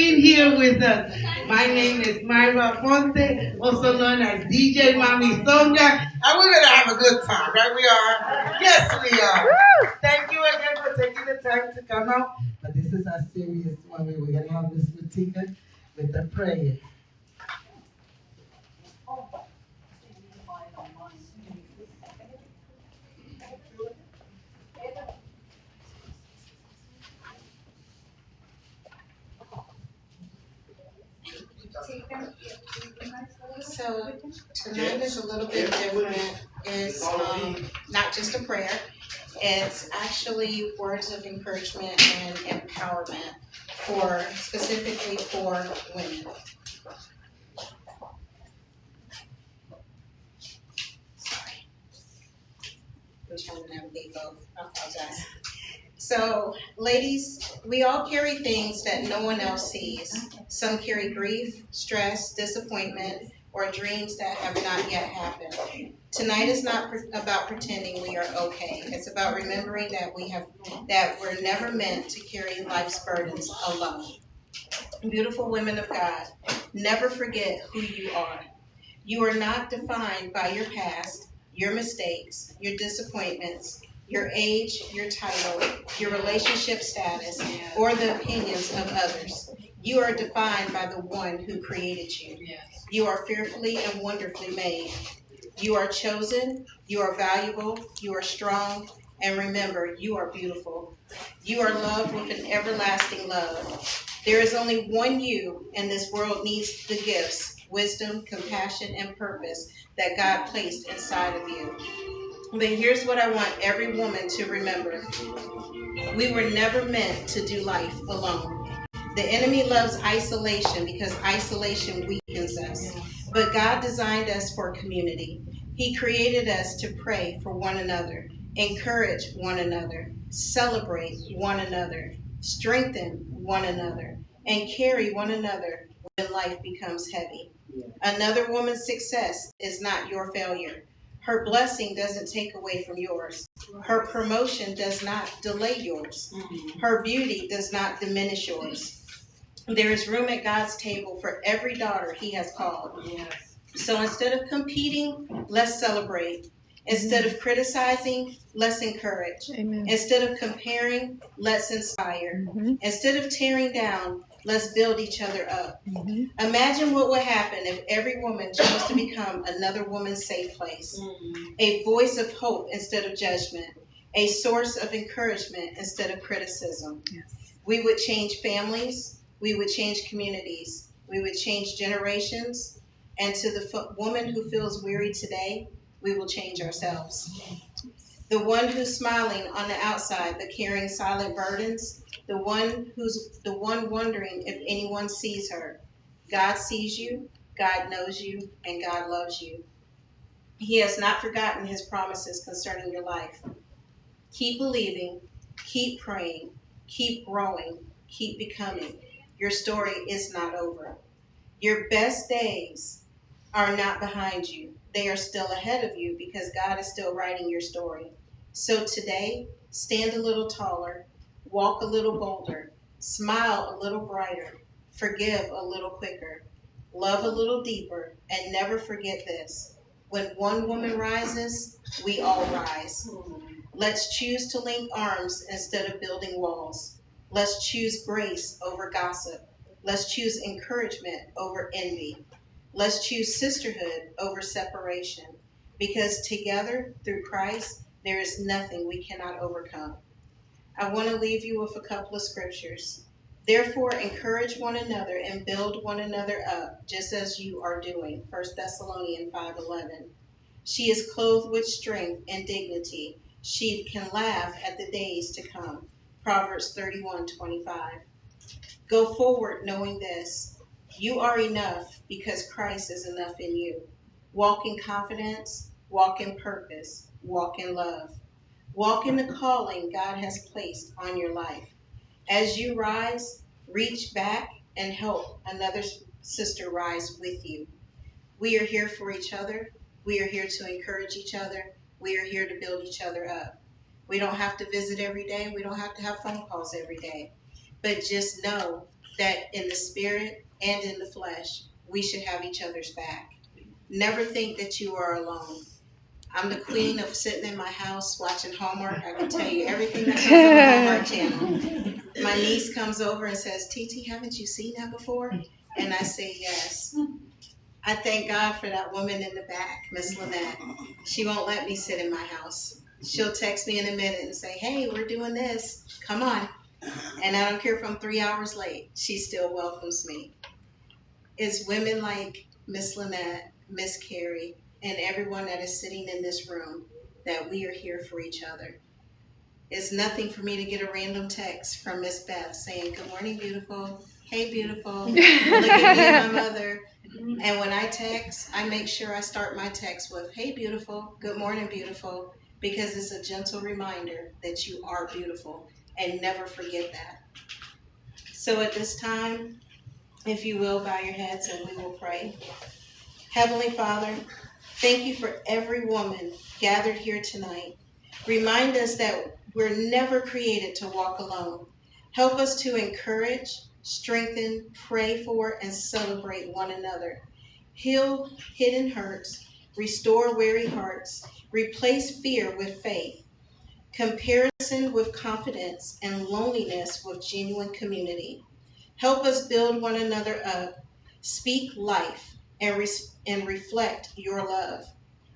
Being here with us. My name is Myra Fonte, also known as DJ Mommy Songa, and we're gonna have a good time, right? We are. Yes, we are. Thank you again for taking the time to come out. But this is a serious one. We're gonna have Miss Matika with the prayer. So tonight is a little bit different. It's not just a prayer. It's actually words of encouragement and empowerment specifically for women. Sorry, I'm trying to navigate both. I apologize. So, ladies, we all carry things that no one else sees. Some carry grief, stress, disappointment, or dreams that have not yet happened. Tonight is not about pretending we are okay. It's about remembering that we're never meant to carry life's burdens alone. Beautiful women of God, never forget who you are. You are not defined by your past, your mistakes, your disappointments, your age, your title, your relationship status, or the opinions of others. You are defined by the one who created you. You are fearfully and wonderfully made. You are chosen, you are valuable, you are strong, and remember, you are beautiful. You are loved with an everlasting love. There is only one you, and this world needs the gifts, wisdom, compassion, and purpose that God placed inside of you. But here's what I want every woman to remember. We were never meant to do life alone. The enemy loves isolation because isolation weakens us. But God designed us for community. He created us to pray for one another, encourage one another, celebrate one another, strengthen one another, and carry one another when life becomes heavy. Another woman's success is not your failure. Her blessing doesn't take away from yours. Her promotion does not delay yours. Her beauty does not diminish yours. There is room at God's table for every daughter He has called. So instead of competing, let's celebrate. Instead of criticizing, let's encourage. Amen. Instead of comparing, let's inspire. Instead of tearing down, let's build each other up. Imagine what would happen if every woman chose to become another woman's safe place. A voice of hope instead of judgment. A source of encouragement instead of criticism. We would change families. We would change communities. We would change generations. And to the woman who feels weary today, we will change ourselves. The one who's smiling on the outside but carrying silent burdens, the one wondering if anyone sees her. God sees you, God knows you, and God loves you. He has not forgotten His promises concerning your life. Keep believing, keep praying, keep growing, keep becoming. Your story is not over. Your best days are not behind you. They are still ahead of you because God is still writing your story. So today, stand a little taller, walk a little bolder, smile a little brighter, forgive a little quicker, love a little deeper, and never forget this. When one woman rises, we all rise. Let's choose to link arms instead of building walls. Let's choose grace over gossip. Let's choose encouragement over envy. Let's choose sisterhood over separation. Because together, through Christ, there is nothing we cannot overcome. I want to leave you with a couple of scriptures. Therefore, encourage one another and build one another up, just as you are doing. 1 Thessalonians 5:11. She is clothed with strength and dignity. She can laugh at the days to come. Proverbs 31:25. Go forward knowing this. You are enough because Christ is enough in you. Walk in confidence, walk in purpose, walk in love. Walk in the calling God has placed on your life. As you rise, reach back and help another sister rise with you. We are here for each other. We are here to encourage each other. We are here to build each other up. We don't have to visit every day. We don't have to have phone calls every day. But just know that in the spirit and in the flesh, we should have each other's back. Never think that you are alone. I'm the queen of sitting in my house watching Hallmark. I can tell you everything that comes on the Hallmark channel. My niece comes over and says, "Titi, haven't you seen that before?" And I say, "Yes." I thank God for that woman in the back, Miss Lynette. She won't let me sit in my house. She'll text me in a minute and say, "Hey, we're doing this. Come on." And I don't care if I'm 3 hours late. She still welcomes me. It's women like Miss Lynette, Miss Carrie, and everyone that is sitting in this room that we are here for each other. It's nothing for me to get a random text from Miss Beth saying, "Good morning, beautiful. Hey, beautiful. Look at me and my mother." And when I text, I make sure I start my text with, "Hey, beautiful. Good morning, beautiful," because it's a gentle reminder that you are beautiful, and never forget that. So at this time, if you will, bow your heads and we will pray. Heavenly Father, thank you for every woman gathered here tonight. Remind us that we're never created to walk alone. Help us to encourage, strengthen, pray for, and celebrate one another. Heal hidden hurts, restore weary hearts, replace fear with faith, comparison with confidence, and loneliness with genuine community. Help us build one another up, speak life, and reflect your love.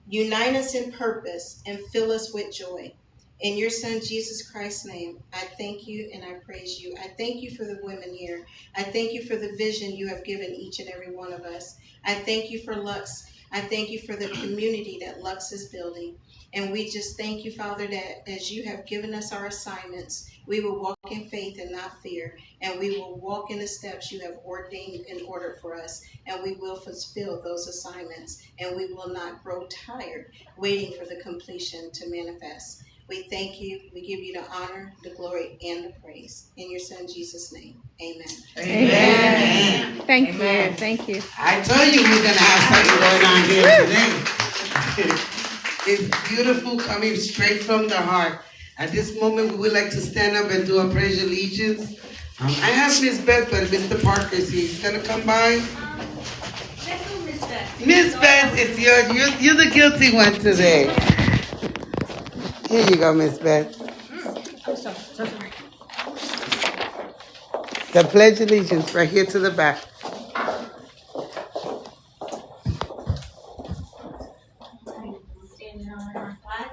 Unite us in purpose and fill us with joy. In your Son, Jesus Christ's name, I thank you and I praise you. I thank you for the women here. I thank you for the vision you have given each and every one of us. I thank you for Luxe. I thank you for the community that Luxe is building. And we just thank you, Father, that as you have given us our assignments, we will walk in faith and not fear. And we will walk in the steps you have ordained and ordered for us. And we will fulfill those assignments. And we will not grow tired waiting for the completion to manifest. We thank you. We give you the honor, the glory, and the praise. In your Son, Jesus' name, amen. Amen. Thank Amen. you. Thank you. I told you we're going to have something going on here today. It's beautiful, coming straight from the heart. At this moment, we would like to stand up and do a praise allegiance. I have Miss Beth, but Mr. Parker is here. He's going to come by. Miss Beth. Miss Beth, it's yours. You're the guilty one today. Here you go, Miss Beth. Oh, so sorry. The Pledge of Allegiance right here to the back. Standing on our flag.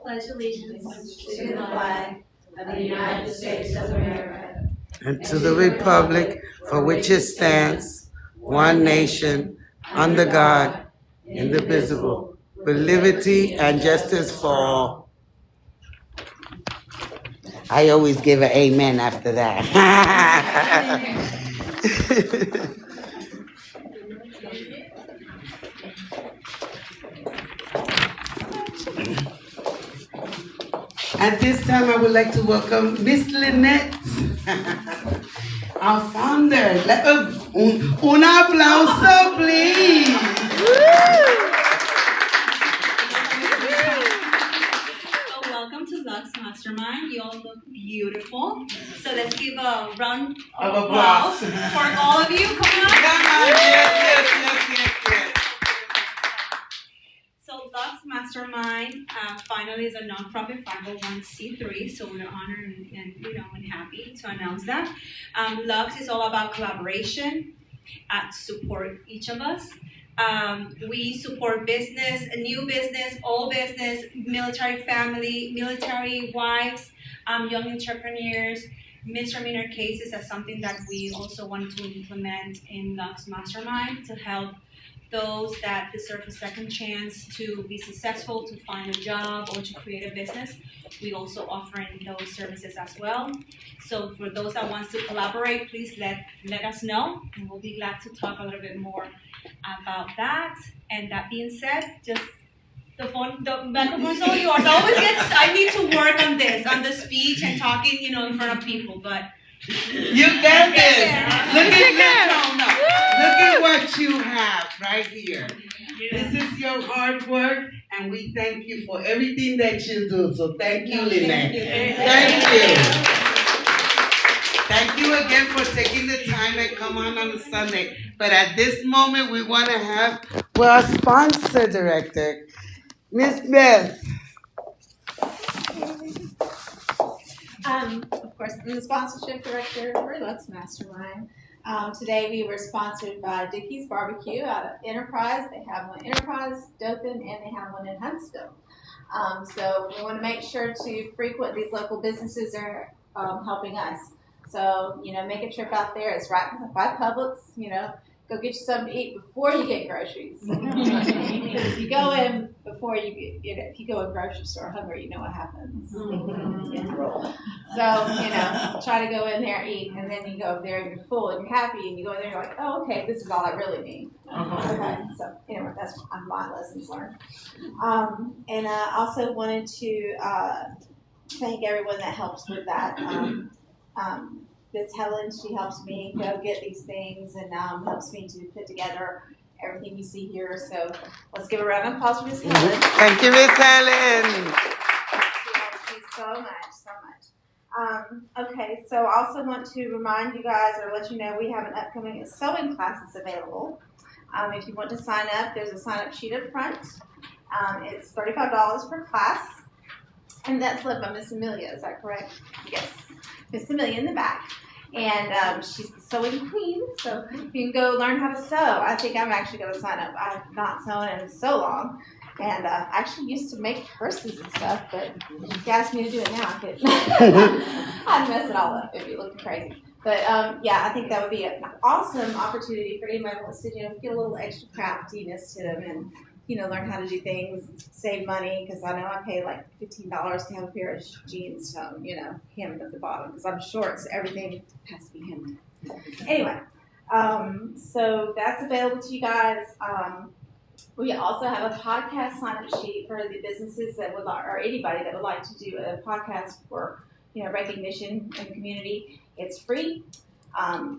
Pledge allegiance to the flag of the United States of America And to the republic for which it stands, one nation, under God, indivisible, with liberty and justice for all. I always give an amen after that. At this time, I would like to welcome Miss Lynette, our founder. Un aplauso, please. Welcome to Luxe Mastermind. You all look beautiful. So let's give a round of applause for all of you. Come on. Come on, yes. So Luxe Mastermind finally is a nonprofit 501c3. So we're honored and happy to announce that. Luxe is all about collaboration to support each of us. We support business, new business, old business, military family, military wives, young entrepreneurs, misdemeanor cases as something that we also want to implement in Luxe Mastermind to help those that deserve a second chance to be successful, to find a job, or to create a business. We also offer those services as well. So for those that want to collaborate, please let us know, and we'll be glad to talk a little bit more about that. And that being said, just the microphone's all yours. I need to work on this, on the speech and talking, in front of people, but You got this. Look at what you have right here. This is your hard work, and we thank you for everything that you do. So thank you, Lynette. Thank you. Thank you again for taking the time and come on a Sunday. But at this moment, we want to have, well, our sponsor director, Miss Beth. Of course, I'm the sponsorship director for Luxe Mastermind. Today we were sponsored by Dickie's Barbecue out of Enterprise. They have one in Enterprise, Dothan, and they have one in Huntsville. So we want to make sure to frequent these local businesses that are helping us. So, make a trip out there. It's right by Publix, go get you something to eat before you get groceries. If you go in before you get, if you go in grocery store hungry, you know what happens. So, try to go in there, eat, and then you go over there and you're full and you're happy, and you go in there and you're like, oh, okay, this is all I really need. Okay, so anyway, that's my lessons learned. And I also wanted to thank everyone that helps with that. Miss Helen, she helps me go get these things and helps me to put together everything you see here. So let's give a round of applause for Miss Helen. Thank you, Miss Helen. She helps me so much. Okay, so I also want to remind you guys or let you know we have an upcoming sewing class that's available. If you want to sign up, there's a sign-up sheet up front. It's $35 per class. And that's led by Miss Amelia, is that correct? Yes. Miss Amelia in the back. And she's the sewing queen, so you can go learn how to sew. I think I'm actually going to sign up. I have not sewn in so long. And I actually used to make purses and stuff, but if you asked me to do it now, I couldn't. I'd mess it all up. It'd be looking crazy. But yeah, I think that would be an awesome opportunity for anybody who wants to, get a little extra craftiness to them and, learn how to do things, save money, because I know I pay like $15 to have a pair of jeans sewn, hemmed at the bottom, because I'm short, so everything has to be hemmed. Anyway, so that's available to you guys. We also have a podcast sign-up sheet for the businesses that would like, or anybody that would like to do a podcast for, recognition in the community. It's free.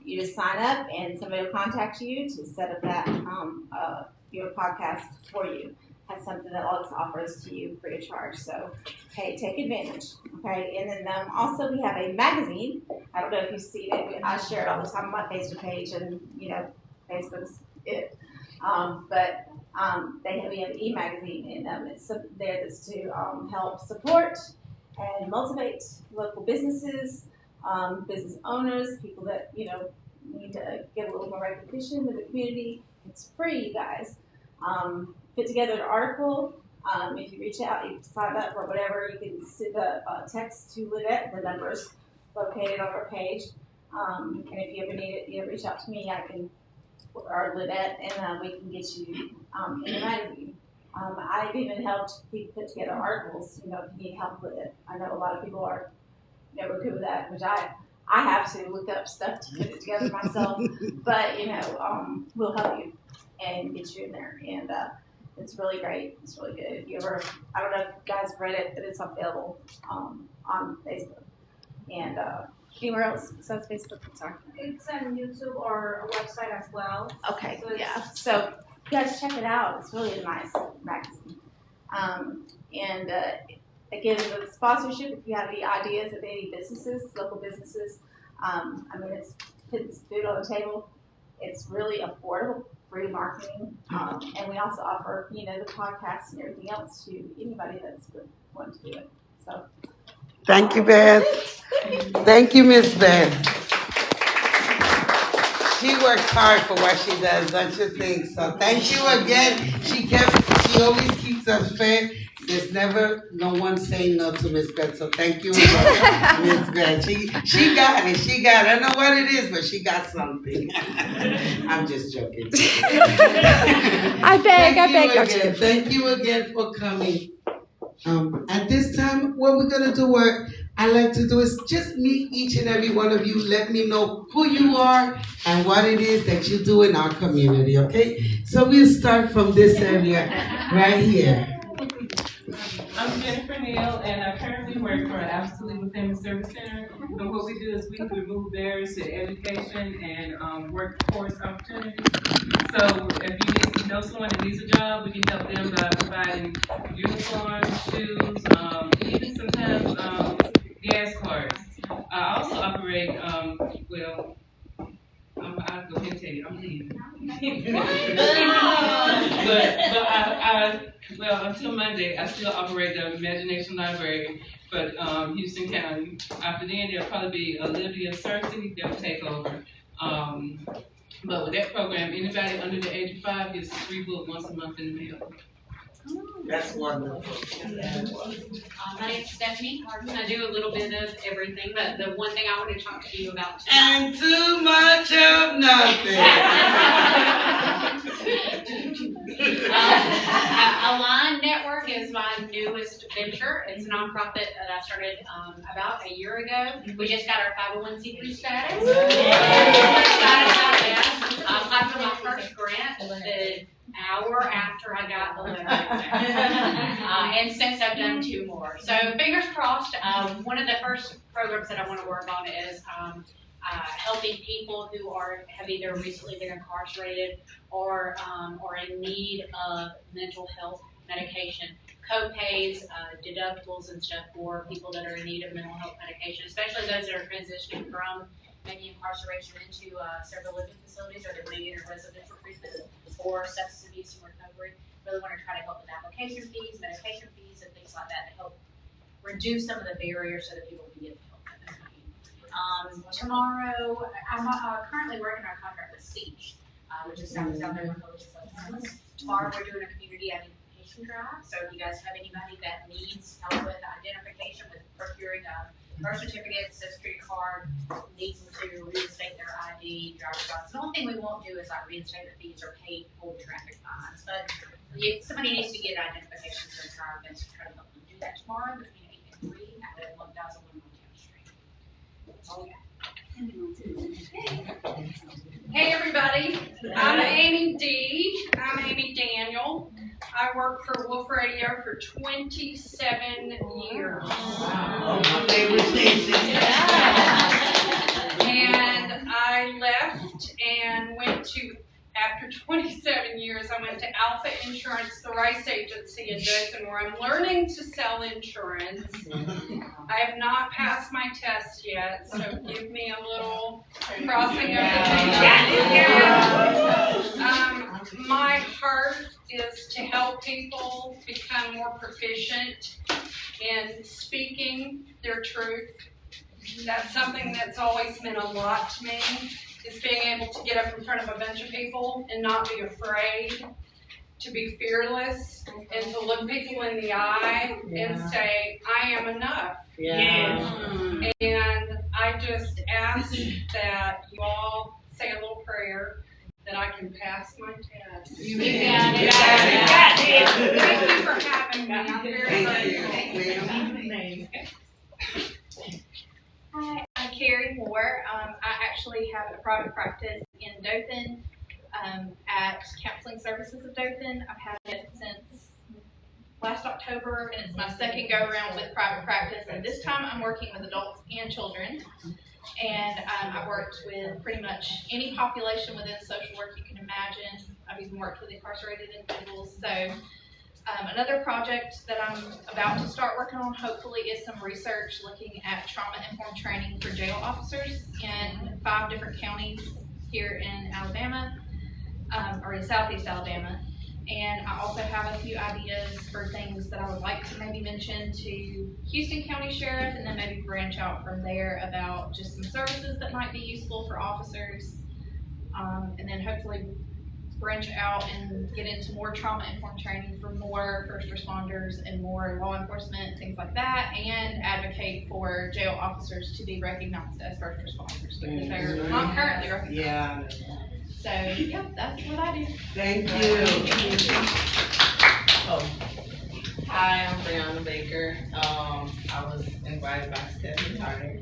You just sign up, and somebody will contact you to set up that your podcast for you. Has something that Lux offers to you free of charge. So, hey, take advantage. Okay, and then also we have a magazine. I don't know if you've seen it. I share it all the time on my Facebook page, and Facebook's it. But we have an e-magazine, and it's something there that's to help support and motivate local businesses, business owners, people that need to get a little more recognition in the community. It's free, you guys. Put together an article. If you reach out, you sign up or whatever, you can send a text to Lynette. The number's located on our page. And if you ever need it, reach out to me. I can, or Lynette, and we can get you in the magazine. I've even helped people put together articles. If you need help with it, I know a lot of people are never good with that, which I have to look up stuff to put it together myself. But we'll help you and get you in there, and it's really great. It's really good. If you ever, I don't know if you guys read it, but it's available on Facebook and anywhere else besides Facebook. I'm sorry. It's on YouTube or a website as well. Okay, yeah. So you guys check it out. It's really a nice magazine. And again, with sponsorship, if you have any ideas of any businesses, local businesses, it's puts food on the table. It's really affordable, free marketing, and we also offer, the podcasts and everything else to anybody that's wanting to do it. So, thank you, Beth. Thank you, Miss Beth. She works hard for what she does, don't you think? So thank you again. She always keeps us fair. There's never no one saying no to Miss Beth. So thank you again, Miss Beth. She got it. She got it. I don't know what it is, but she got something. I'm just joking. I beg, again. Thank you again for coming. At this time, what we're gonna do, what I like to do is just meet each and every one of you. Let me know who you are and what it is that you do in our community, okay? So we'll start from this area right here. I'm Jennifer Neal, and I currently work for Absolutely Family Service Center. And what we do is we remove barriers to education and workforce opportunities. So if you know someone that needs a job, we can help them by providing uniforms, shoes, even sometimes gas cards. I also operate, well, I'll go ahead and tell you, I'm leaving. Well, until Monday, I still operate the Imagination Library for Houston County. After then, there'll probably be Olivia Cersei, they'll take over. But with that program, anybody under the age of 5 gets a free book once a month in the mail. That's wonderful. My name's Stephanie. I do a little bit of everything, but the one thing I want to talk to you about tonight. And too much of nothing. Align Network is my newest venture. It's a nonprofit that I started about a year ago. We just got our 501c3 status. I'm excited about that. I applied for my first grant the hour after I got the letter. And since I've done 2 more. So fingers crossed. One of the first programs that I want to work on is helping people who have either recently been incarcerated or in need of mental health medication, co-pays, deductibles and stuff for people that are in need of mental health medication, especially those that are transitioning from maybe incarceration into several living facilities, or they're maybe in a residential treatment or substance abuse and recovery. Really want to try to help with application fees, medication fees, and things like that to help reduce some of the barriers so that people can get the help that they need. Tomorrow, I'm currently working on a contract with Siege, which is South Alabama Coalition. Tomorrow, we're doing a community identification drive. So if you guys have anybody that needs help with identification, with procuring a birth certificate, social security card, needing to reinstate their ID, driver's license. The only thing we won't do is like reinstatement fees or pay full traffic fines. But if somebody needs to get identification, so try our best to try to help them do that tomorrow between 8 and 3 at 1001 Montana Street. That's all we got. Hey everybody, I'm Amy D. I'm Amy Daniel. I worked for Wolf Radio for 27 years. Wow. My favorite station. And I left and went to, after 27 years, I went to Alpha Insurance, the Rice Agency in Dothan, where I'm learning to sell insurance. I have not passed my test yet, so give me a little crossing of the fingers. My heart is to help people become more proficient in speaking their truth. That's something that's always meant a lot to me, is being able to get up in front of a bunch of people and not be afraid, to be fearless, and to look people in the eye and say, I am enough. Yeah. And I just ask that you all say a little prayer that I can pass my test. You Thank you for having me. I'm very grateful. Hi, I'm Carrie Moore. I actually have a private practice in Dothan at Counseling Services of Dothan. I've had it since last October, and it's my second go-around with private practice. And this time I'm working with adults and children. And I've worked with pretty much any population within social work you can imagine. I've even worked with incarcerated individuals. So another project that I'm about to start working on, hopefully, is some research looking at trauma-informed training for jail officers in 5 different counties here in Alabama, or in Southeast Alabama. And I also have a few ideas for things that I would like to maybe mention to Houston County Sheriff, and then maybe branch out from there about just some services that might be useful for officers, and then hopefully branch out and get into more trauma-informed training for more first responders and more law enforcement, things like that, and advocate for jail officers to be recognized as first responders, because they're not currently recognized. Yeah. So, yeah, that's what I do. Thank you. Oh. Hi, I'm Brianna Baker. I was invited by Stephanie Carter.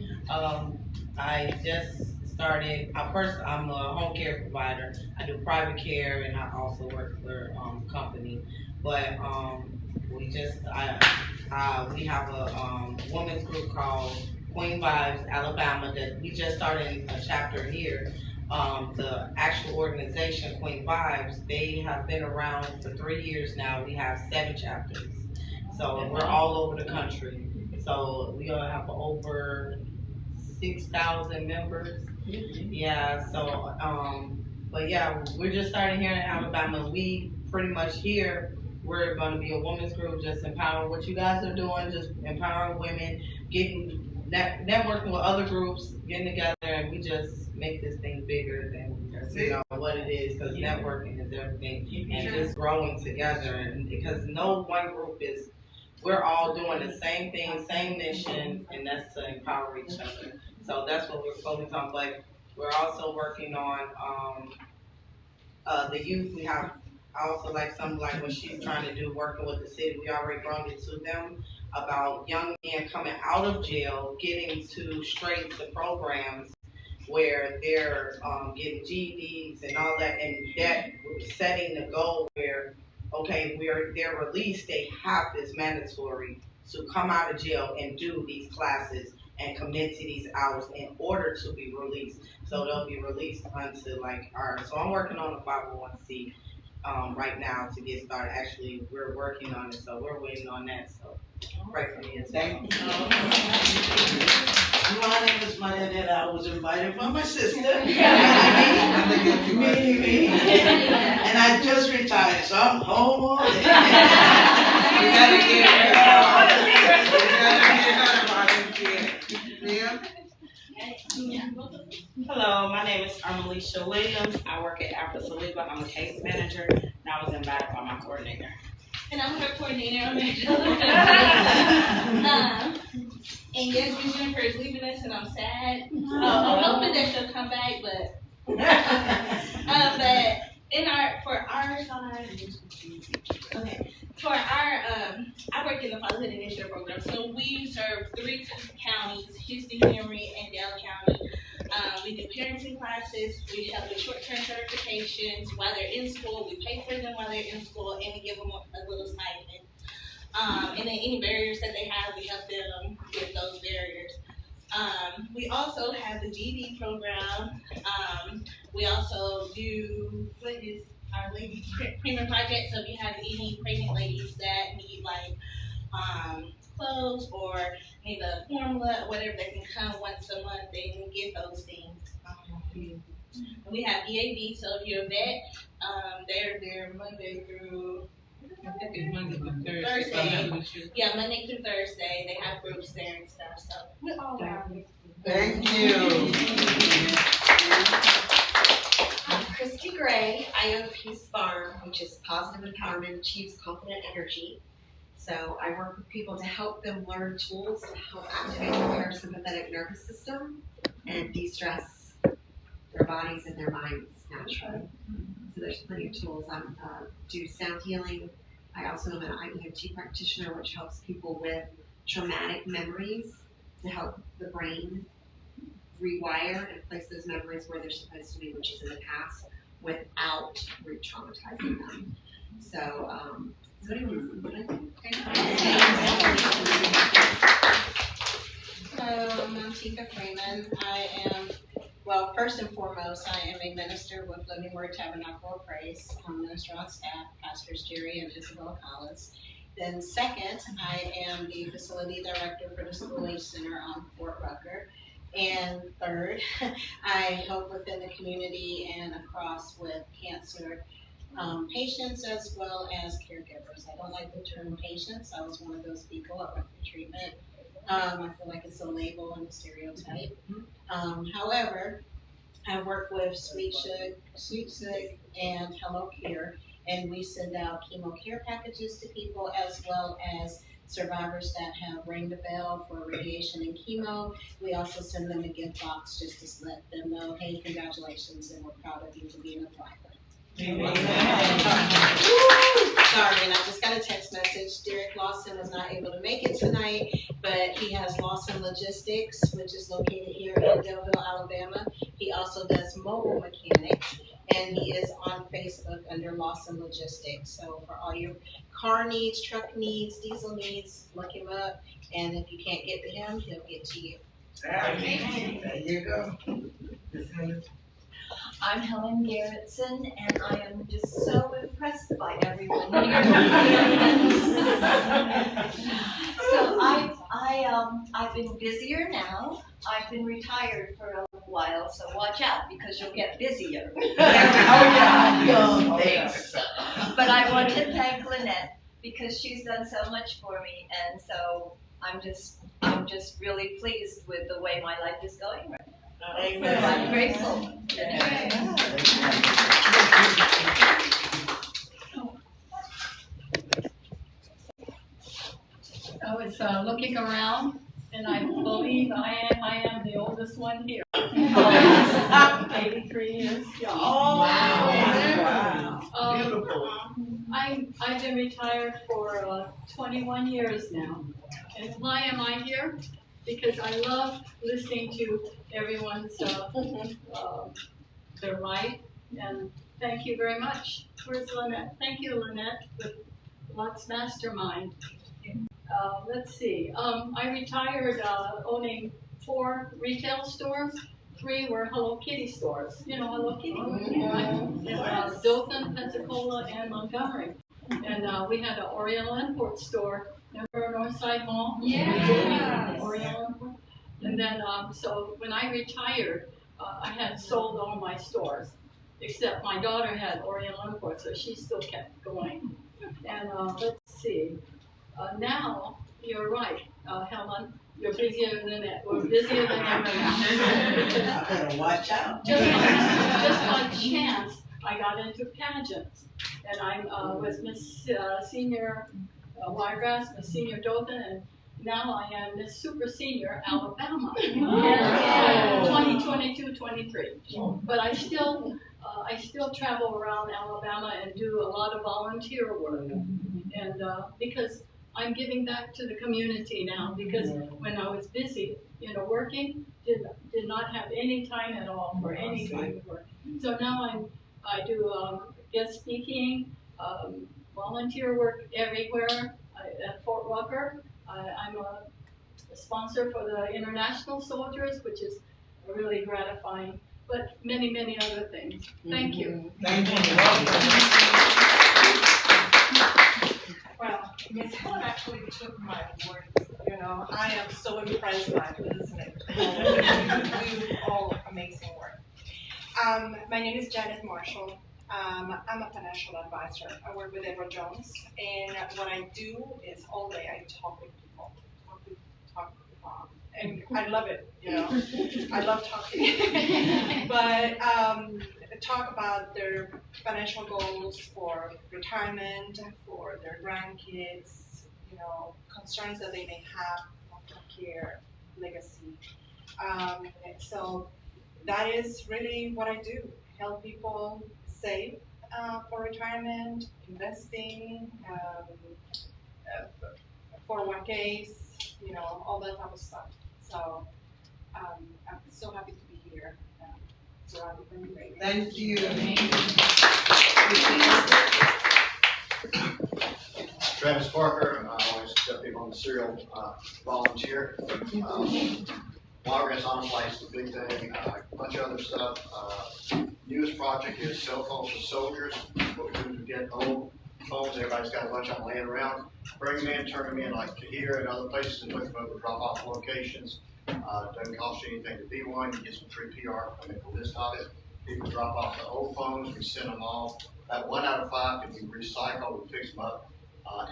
I just started, first I'm a home care provider. I do private care, and I also work for a company. But we have a women's group called Queen Vibes Alabama that we just started a chapter here. The actual organization, Queen Vibes, they have been around for 3 years now. We have 7 chapters. So we're all over the country. So we have over 6,000 members. Yeah, so, but yeah, we're just starting here in Alabama. We pretty much here, we're gonna be a women's group, just empowering what you guys are doing, just empowering women, networking with other groups, getting together, and we just make this thing bigger than what it is, because networking is everything, and just growing together, and because no one group is, we're all doing the same thing, same mission, and that's to empower each other. So that's what we're focused on. But we're also working on the youth. We have also like something like what she's trying to do, working with the city. We already brought it to them about young men coming out of jail, getting to straight to programs where they're getting GEDs and all that, and that setting the goal where, okay, where they're released, they have this mandatory to come out of jail and do these classes and commit to these hours in order to be released. So they'll be released unto like our, so I'm working on the 501c right now to get started. Actually, we're working on it, so we're waiting on that. So pray for me. Thank you. My name is Maria, and I was invited by my sister. Me. And I just retired, so I'm home all day. You gotta get Hello, my name is Armelisha Williams. I work at Alpha Saliba. I'm a case manager, and I was invited by my coordinator. And I'm her coordinator. And yes, Miss Jennifer is leaving us, and I'm sad. I'm hoping that she'll come back, but for our side, okay. For our, I work in the Fatherhood Initiative program, so we serve 3 counties, Houston, Henry, and Dale County. We do parenting classes, we help with short-term certifications while they're in school, we pay for them while they're in school, and we give them a little stipend. And then any barriers that they have, we help them with those barriers. We also have the GD program. We also do, what is our lady pregnant project? So if you have any pregnant ladies that need like clothes or need a formula or whatever, they can come once a month. They can get those things. We have EAD, so if you're a vet, they're there Monday through Thursday. Yeah, Monday through Thursday. They have groups there and stuff. So we're all around. Thank you. I'm Christy Gray. I own Peace Farm, which is Positive Empowerment Achieves Confident Energy. So I work with people to help them learn tools to help activate their parasympathetic nervous system and de-stress their bodies and their minds naturally. So there's plenty of tools. I do sound healing. I also am an IEFT practitioner, which helps people with traumatic memories to help the brain rewire and place those memories where they're supposed to be, which is in the past, without re-traumatizing them. So, Hello, I'm Tika Freeman. I am, well, first and foremost, I am a minister with Living Word Tabernacle of Praise. I'm a minister on staff, Pastors Jerry and Isabel Collins. Then second, I am the facility director for the School Age Center on Fort Rucker. And third, I help within the community and across with cancer patients as well as caregivers. I don't like the term patients. I was one of those people. I went for treatment. I feel like it's a label and a stereotype. However, I work with Sweet Sick and Hello Care, and we send out chemo care packages to people as well as survivors that have rang the bell for radiation and chemo. We also send them a gift box just to let them know, hey, congratulations, and we're proud of you for being a thriver. Sorry, and I just got a text message. Derek Lawson was not able to make it tonight, but he has Lawson Logistics, which is located here in Delville, Alabama. He also does mobile mechanics, and he is on Facebook under Lawson Logistics. So for all your car needs, truck needs, diesel needs, look him up. And if you can't get to him, he'll get to you. There you go. I'm Helen Garrettson, and I am just so impressed by everyone here. So I've been busier now, I've been retired for a while, so watch out because you'll get busier. Thanks. But I want to thank Lynette because she's done so much for me, and so I'm just really pleased with the way my life is going right now. Amen. So I'm grateful. I was looking around, and I believe I am the oldest one here. 83 years young. Oh, wow. Beautiful. I've been retired for 21 years now. And why am I here? Because I love listening to everyone's their life. And thank you very much. Where's Lynette? Thank you, Lynette, with Luxe Mastermind. Let's see. I retired owning 4 retail stores. 3 were Hello Kitty stores. You know Hello Kitty, right? In Dothan, Pensacola, and Montgomery. And we had an Oriental Import store. Remember Northside Mall? Yeah. Oriental Import. And then, so when I retired, I had sold all my stores, except my daughter had Oriental Import, so she still kept going. And let's see. Now, you're right, Helen, you're busier than it. We're busier than ever now. Better watch out. Just by chance, I got into pageants. And I was Miss Senior Wiregrass, Miss Senior Dothan, and now I am Miss Super Senior Alabama. 2022-23. But I still travel around Alabama and do a lot of volunteer work. And because I'm giving back to the community now, because when I was busy, working, did not have any time at all for any kind of work. So now I do guest speaking, volunteer work everywhere at Fort Rucker. I'm a sponsor for the International Soldiers, which is really gratifying, but many, many other things. Thank you. Thank you. Well, Miss Helen actually took my words. I am so impressed by listening. You all amazing work. My name is Janet Marshall. I'm a financial advisor. I work with Edward Jones, and what I do is all day I talk with people. And I love it, I love talking. But talk about their financial goals for retirement, for their grandkids, concerns that they may have, long-term care, legacy. So that is really what I do, help people save for retirement, investing, 401ks, all that type of stuff. So I'm so happy to be here. So happy for you, baby. Thank you. Travis Parker, I always got people on the serial volunteer. Wiregrass on flight's the big thing, a bunch of other stuff. Newest project is cell phones for soldiers. What we do is we get old phones, everybody's got a bunch of them laying around. Bring them in, turn them in like here and other places and look for them to drop off locations. Doesn't cost you anything to be one. You get some free PR. I make a list of it. People drop off the old phones, we send them off. About 1 out of 5 can be recycled, we fix them up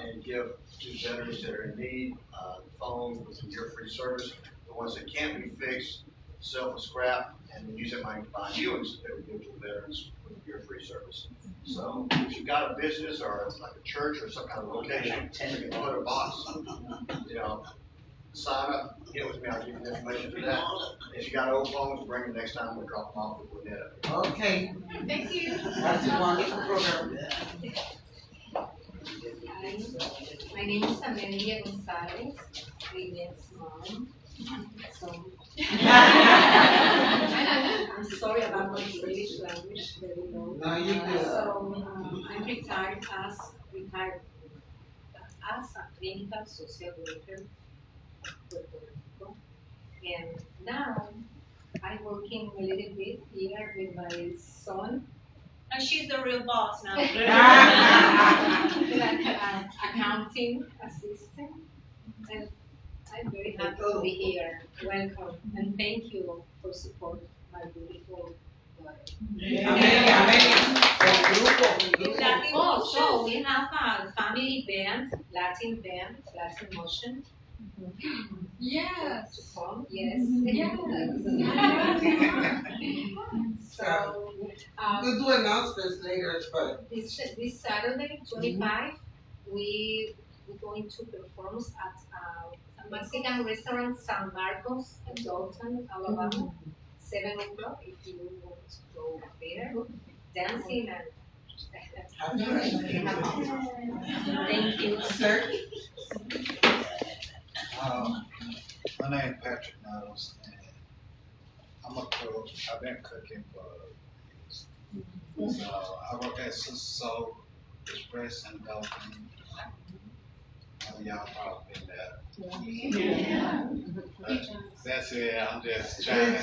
and give to veterans that are in need phones with some year-free service. The ones that can't be fixed, sell for scrap, and then use that money to buy new ones that we give to veterans with year-free service. So if you've got a business or like a church or some kind of location, you can put a box, sign up, get with me, I'll give you the information for that. If you got old phones, bring them next time, we'll drop them off with Lynette. Okay. Thank you. That's a wonderful program. My name is Amelia Gonzalez, Lynette's mom. So, I'm sorry about my British language, very low. No, you're good. So, I'm retired as a clinical social worker, Puerto Rico. And now I'm working a little bit here with my son. And she's the real boss now. Like accounting assistant. And I I'm very happy to be here. Welcome and thank you for support my beautiful daughter. Also, we have a family band, Latin motion. Yes. To come, yes. So, We'll do announcements later, but this Saturday, 25, we're going to perform at a Mexican restaurant, San Marcos, in Dalton, Alabama, 7 o'clock. If you want to go there, dancing and thank you, sir. My name is Patrick Nettles, and I'm a cook. I've been cooking for years. I work at Sister Soul Express in Dolphin. Y'all probably been there. But that's it. I'm just trying to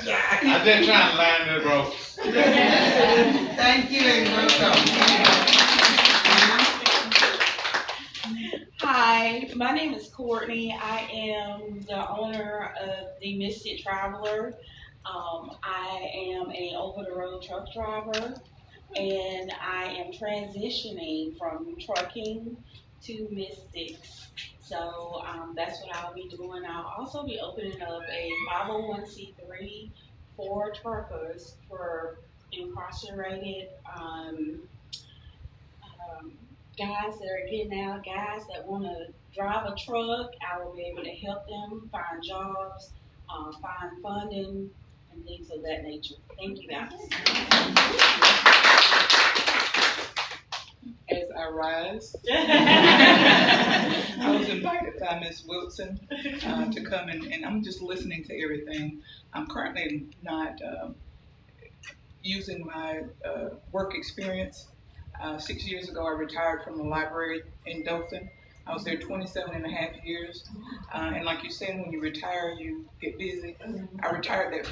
learn the ropes. thank you and welcome. Hi, my name is Courtney. I am the owner of the Mystic Traveler. I am an over-the-road truck driver, and I am transitioning from trucking to Mystics. So that's what I'll be doing. I'll also be opening up a 501c3 for truckers for incarcerated guys that are getting out, guys that want to drive a truck. I will be able to help them find jobs, find funding, and things of that nature. Thank you, guys. As I rise, I was invited by Ms. Wilson to come and I'm just listening to everything. I'm currently not using my work experience. 6 years ago, I retired from the library in Dothan. I was there 27 and a half years. And like you said, when you retire, you get busy. I retired that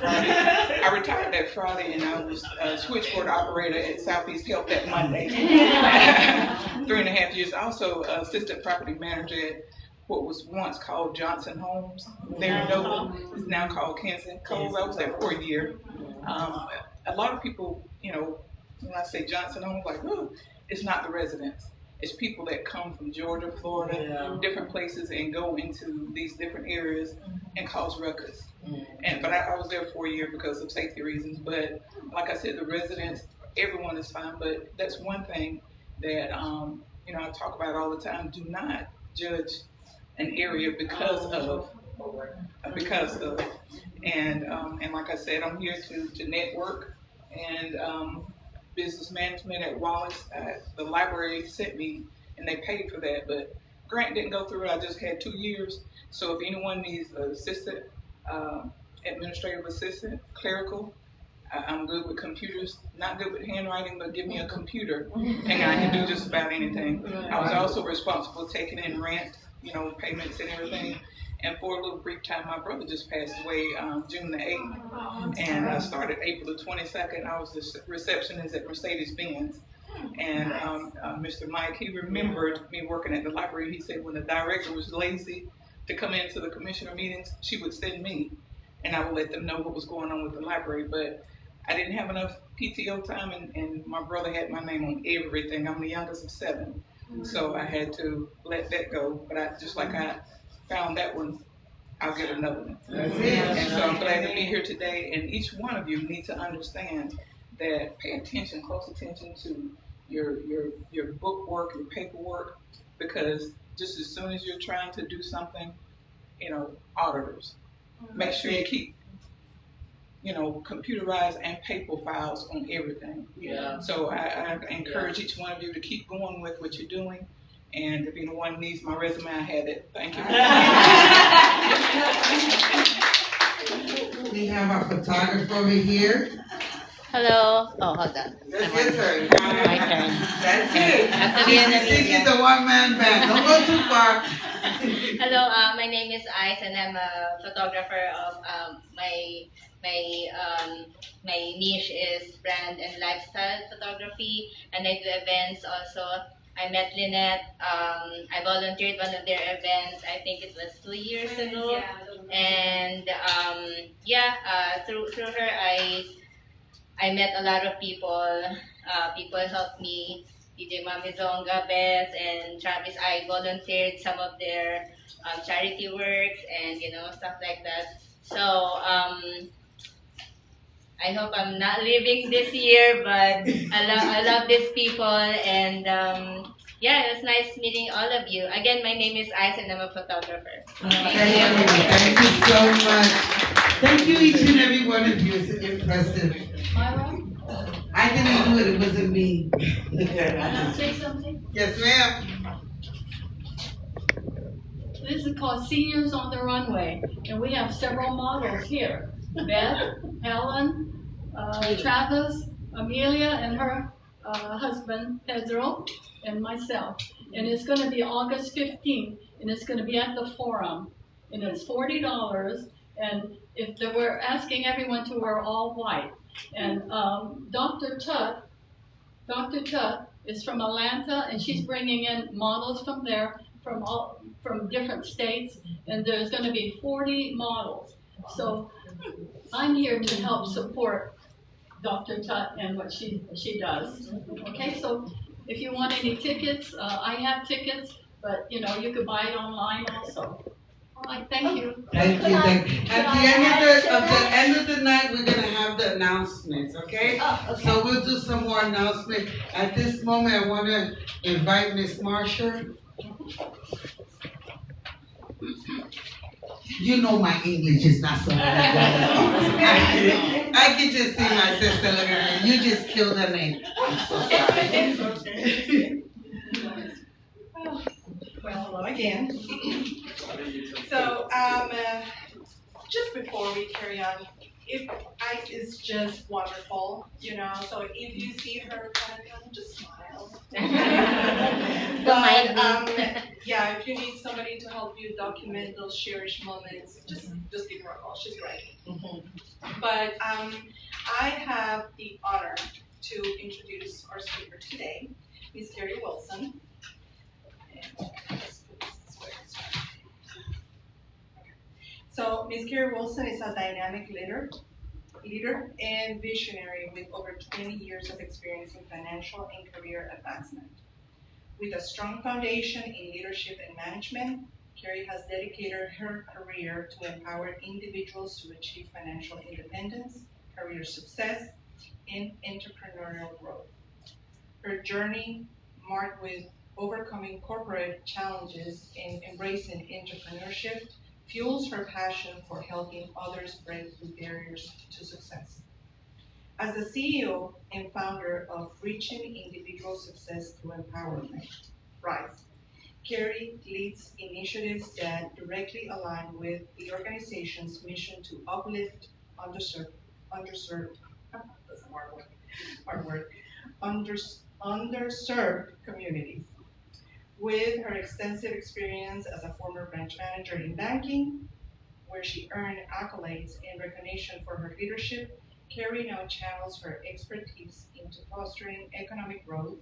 Friday, and I was a switchboard operator at Southeast Health that Monday. 3.5 years. Also, assistant property manager at what was once called Johnson Homes there in Dothan. It's now called Kensington Cove. I was there for a year. A lot of people, when I say Johnson Homes, like, ooh, it's not the residents. It's people that come from Georgia, Florida, different places, and go into these different areas and cause ruckus. But I was there for a year because of safety reasons. But like I said, the residents, everyone is fine. But that's one thing that I talk about all the time. Do not judge an area because of. And like I said, I'm here to network and business management at Wallace. The library sent me and they paid for that, but grant didn't go through. I just had 2 years. So if anyone needs an assistant, administrative assistant, clerical, I'm good with computers, not good with handwriting, but give me a computer and I can do just about anything. I was also responsible for taking in rent, payments and everything. And for a little brief time, my brother just passed away June the 8th. And I started April the 22nd. I was the receptionist at Mercedes-Benz. And Mr. Mike, he remembered me working at the library. He said when the director was lazy to come into the commissioner meetings, she would send me. And I would let them know what was going on with the library. But I didn't have enough PTO time, and my brother had my name on everything. I'm the youngest of 7. So I had to let that go. But I found that one, I'll get another one. And so I'm glad to be here today. And each one of you need to understand that pay attention, close attention to your book work, your paperwork, because just as soon as you're trying to do something, auditors, make sure you keep, computerized and paper files on everything. So I encourage each one of you to keep going with what you're doing. And if anyone needs my resume, I had it. Thank you. We have our photographer over here. Hello. Oh, hold on. That's your turn. My turn. That's it. This is a one-man band. Don't go too far. Hello. My name is Ice, and I'm a photographer of my niche is brand and lifestyle photography, and I do events also I met Lynette. I volunteered one of their events. I think it was 2 years ago. And through her, I met a lot of people. People helped me. DJ Mami Zonga, Beth, and Travis. I volunteered some of their charity works and stuff like that. So I hope I'm not leaving this year, but I love these people, and it was nice meeting all of you. Again, my name is Ice, and I'm a photographer. Thank you so much. Thank you, each and every one of you. It's impressive. I didn't do it. It wasn't me. Can I say something? Yes, ma'am. This is called Seniors on the Runway, and we have several models here. Beth, Helen, Travis, Amelia, and her husband, Pedro, and myself. And it's going to be August 15th, and it's going to be at the Forum. And it's $40, and we're asking everyone to wear all white. And Dr. Tut is from Atlanta, and she's bringing in models from there, from different states, and there's going to be 40 models. So I'm here to help support Dr. Tut and what she does. Okay, so if you want any tickets, I have tickets, but you could buy it online also. All right, thank you. Thank you. At the end of the night, we're gonna have the announcements. Okay? So we'll do some more announcements. At this moment, I want to invite Miss Marsha. You know my English is not so good. I can just see my sister looking at me. You just killed her name. I'm so sorry. Well, hello again. So, just before we carry on, Ice is just wonderful, so if you see her, just smile. But, if you need somebody to help you document those cherished moments, just give her a call. She's great. But I have the honor to introduce our speaker today, Ms. Carrie Wilson. So Ms. Carrie Wilson is a dynamic leader and visionary with over 20 years of experience in financial and career advancement. With a strong foundation in leadership and management, Carrie has dedicated her career to empower individuals to achieve financial independence, career success, and entrepreneurial growth. Her journey, marked with overcoming corporate challenges and embracing entrepreneurship, fuels her passion for helping others break through barriers to success. As the CEO and founder of Reaching Individual Success Through Empowerment, RISE, Carrie leads initiatives that directly align with the organization's mission to uplift underserved communities. With her extensive experience as a former branch manager in banking, where she earned accolades and recognition for her leadership, Carrie now channels her expertise into fostering economic growth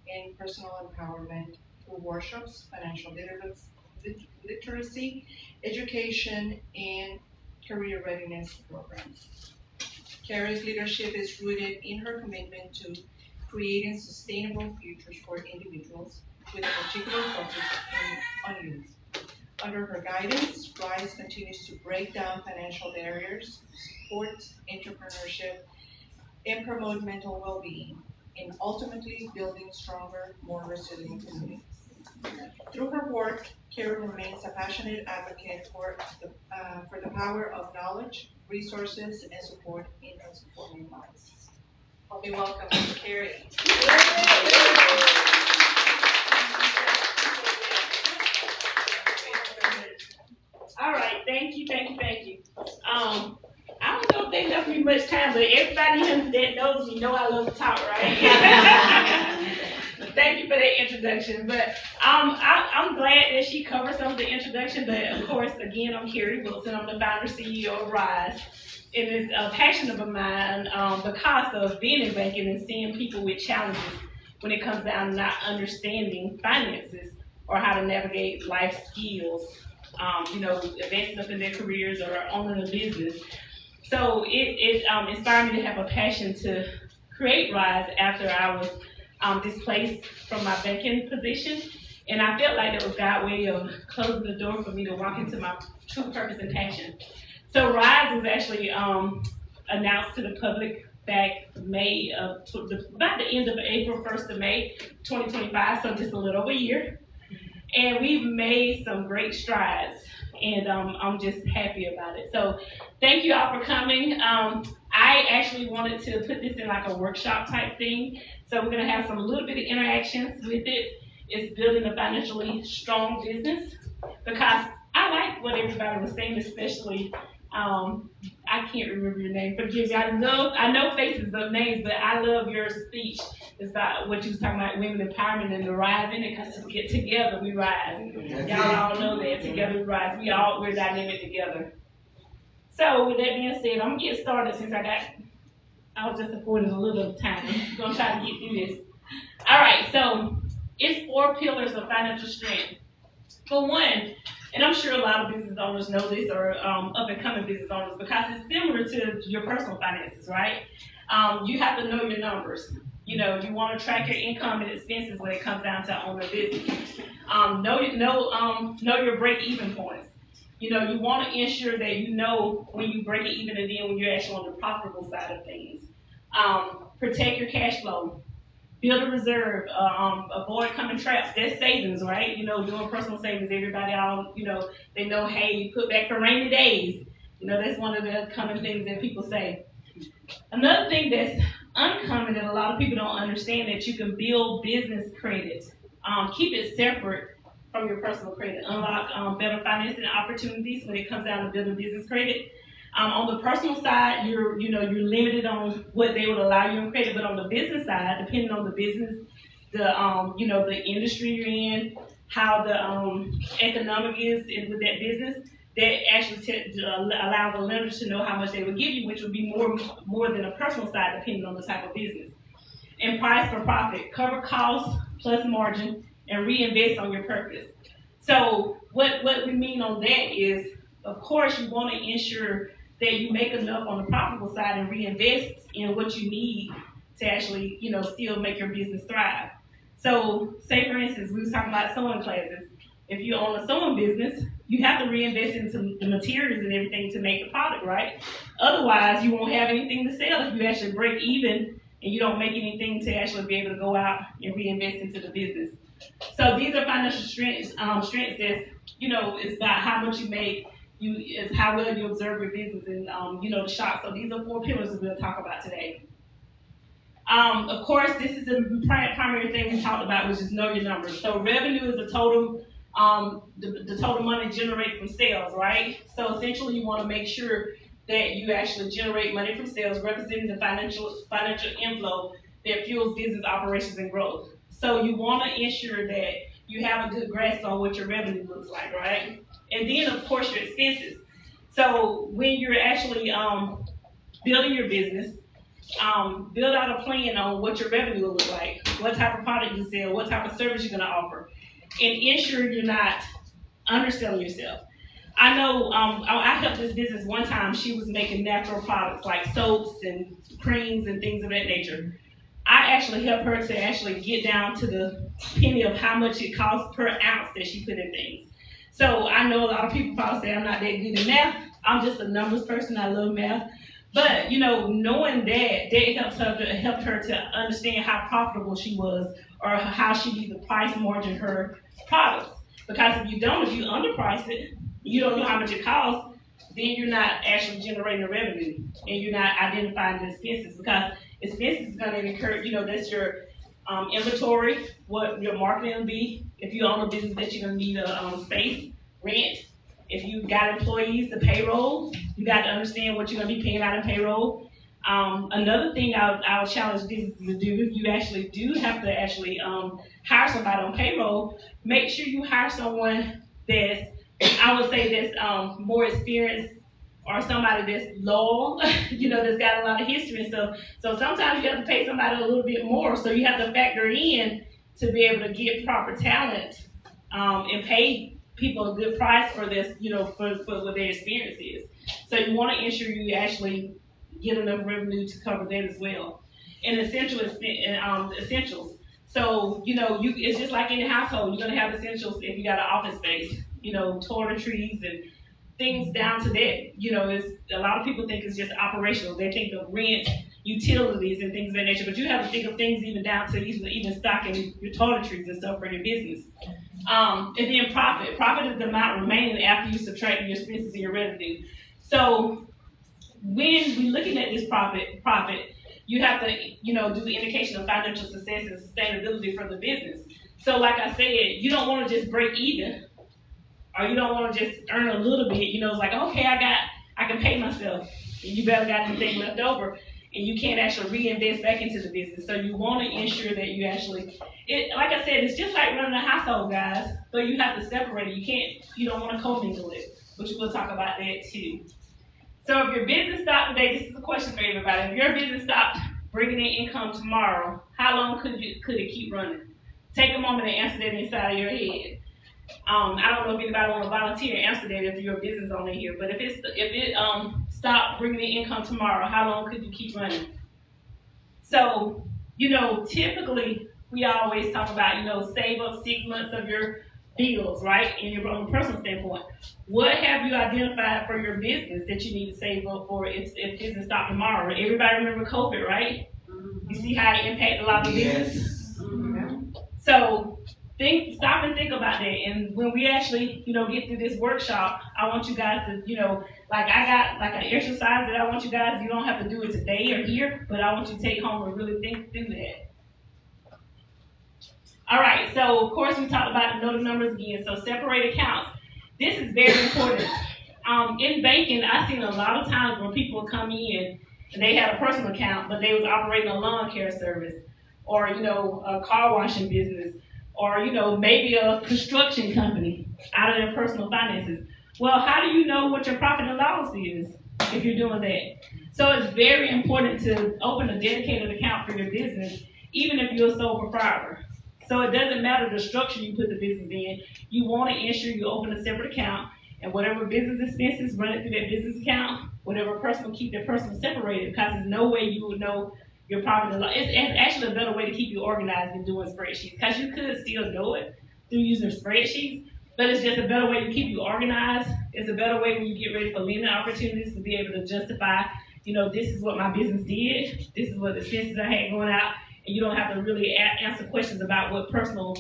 and personal empowerment through workshops, financial literacy, education, and career readiness programs. Carrie's leadership is rooted in her commitment to creating sustainable futures for individuals, with a particular focus on youth. Under her guidance, RISE continues to break down financial barriers, support entrepreneurship, and promote mental well-being, and ultimately building stronger, more resilient communities. Through her work, Carrie remains a passionate advocate for the power of knowledge, resources, and support in transforming lives. Help me welcome Ms. Carrie. All right, thank you. I don't know if they left me much time, but everybody that knows me know I love to talk, right? Thank you for that introduction. But I'm glad that she covered some of the introduction. But of course, again, I'm Carrie Wilson. I'm the founder CEO of RISE. And it's a passion of mine because of being in banking and seeing people with challenges when it comes down to not understanding finances or how to navigate life skills, advancing up in their careers or owning a business. So it inspired me to have a passion to create Rise after I was displaced from my banking position. And I felt like that was God's way of closing the door for me to walk into my true purpose and passion. So Rise was actually announced to the public back May of about the end of April, 1st of May, 2025, so just a little over a year. And we've made some great strides, and I'm just happy about it. So thank you all for coming. I actually wanted to put this in like a workshop type thing. So we're gonna have some little bit of interactions with it. It's building a financially strong business, because I like what everybody was saying, especially, I can't remember your name, forgive me. I know faces of names, but I love your speech. It's about what you was talking about, women empowerment and the rise in it, because together we rise. Y'all all know that, together we rise. We're dynamic together. So with that being said, I'm gonna get started since I was just afforded a little time. I'm gonna try to get through this. All right, so it's 4 pillars of financial strength. For one, and I'm sure a lot of business owners know this, or up and coming business owners, because it's similar to your personal finances, right? You have to know your numbers. You want to track your income and expenses when it comes down to owning a business. Know your break-even points. You want to ensure that you know when you break it even, and then when you're actually on the profitable side of things. Protect your cash flow. Build a reserve. Avoid coming traps. That's savings, right? Doing personal savings. Everybody they know, hey, you put back for rainy days. That's one of the common things that people say. Another thing that's uncommon that a lot of people don't understand, that you can build business credit. Keep it separate from your personal credit. Unlock better financing opportunities when it comes down to building business credit. On the personal side, you're limited on what they would allow you in credit, but on the business side, depending on the business, the industry you're in, how the economic is with that business, that actually allows the lender to know how much they would give you, which would be more than a personal side, depending on the type of business. And price for profit, cover costs plus margin, and reinvest on your purpose. So what we mean on that is, of course, you want to ensure that you make enough on the profitable side and reinvest in what you need to actually, still make your business thrive. So, say for instance, we was talking about sewing classes. If you own a sewing business, you have to reinvest into the materials and everything to make the product, right? Otherwise, you won't have anything to sell if you actually break even and you don't make anything to actually be able to go out and reinvest into the business. So these are financial strengths that, it's about how much you make. Is how well you observe your business and the shop. So these are 4 pillars that we'll talk about today. Of course, this is the primary thing we talked about, which is know your numbers. So revenue is the total the total money generated from sales, right? So essentially, you want to make sure that you actually generate money from sales, representing the financial inflow that fuels business operations and growth. So you want to ensure that you have a good grasp on what your revenue looks like, right? And then, of course, your expenses. So when you're actually building your business, build out a plan on what your revenue will look like, what type of product you sell, what type of service you're going to offer, and ensure you're not underselling yourself. I know I helped this business one time. She was making natural products like soaps and creams and things of that nature. I actually helped her to actually get down to the penny of how much it costs per ounce that she put in things. So I know a lot of people probably say I'm not that good in math. I'm just a numbers person. I love math. But, knowing that helped her to understand how profitable she was, or how she needed to price margin her products. Because if you underprice it, you don't know how much it costs, then you're not actually generating the revenue, and you're not identifying the expenses, because expenses is going to incur, that's your inventory, what your marketing will be. If you own a business that you're going to need a space, rent. If you got employees, the payroll, you got to understand what you're going to be paying out in payroll. Another thing I would challenge businesses to do, if you actually do have to actually hire somebody on payroll, make sure you hire someone that's more experienced or somebody that's loyal, that's got a lot of history and stuff. So sometimes you have to pay somebody a little bit more. So you have to factor in to be able to get proper talent and pay people a good price for this, for what their experience is. So you want to ensure you actually get enough revenue to cover that as well. And essentials. So, it's just like in the household, you're gonna have essentials if you got an office space, toiletries and things down to that. It's a lot of people think it's just operational. They think of rent, utilities and things of that nature, but you have to think of things even down to even stocking your toiletries and stuff for your business. And then profit. Profit is the amount remaining after you subtract your expenses and your revenue. So when we're looking at this profit, you have to, do the indication of financial success and sustainability for the business. So like I said, you don't want to just break even, or you don't want to just earn a little bit. It's like, okay, I can pay myself, and you better got anything left over, and you can't actually reinvest back into the business. So you want to ensure that you actually, like I said, it's just like running a household, guys, but you have to separate it. You don't want to commingle it, which we'll talk about that too. So if your business stopped today, this is a question for everybody. If your business stopped bringing in income tomorrow, how long could it keep running? Take a moment and answer that inside of your head. I don't know if anybody want to volunteer and answer that if your business owner here, but if it stopped bringing in income tomorrow, how long could you keep running? So, typically we always talk about, save up 6 months of your bills, right? In your own personal standpoint. What have you identified for your business that you need to save up for if business stopped tomorrow? Everybody remember COVID, right? You see how it impacted a lot of business? So stop and think about that. And when we actually, get through this workshop, I want you guys to, like I got like an exercise that I want you guys, you don't have to do it today or here, but I want you to take home and really think through that. All right, so of course we talked about the numbers again. So separate accounts. This is very important. In banking, I've seen a lot of times when people come in and they had a personal account, but they was operating a lawn care service, or a car washing business, or maybe a construction company out of their personal finances. Well, how do you know what your profit and loss is if you're doing that? So it's very important to open a dedicated account for your business, even if you're a sole proprietor. So it doesn't matter the structure you put the business in. You want to ensure you open a separate account, and whatever business expenses, run it through that business account. Whatever personal, keep that personal separated, because there's no way you would know your profit and loss. It's actually a better way to keep you organized than doing spreadsheets, because you could still do it through using spreadsheets, but it's just a better way to keep you organized. It's a better way when you get ready for lending opportunities to be able to justify, this is what my business did, this is what the expenses I had going out. And you don't have to really answer questions about what personal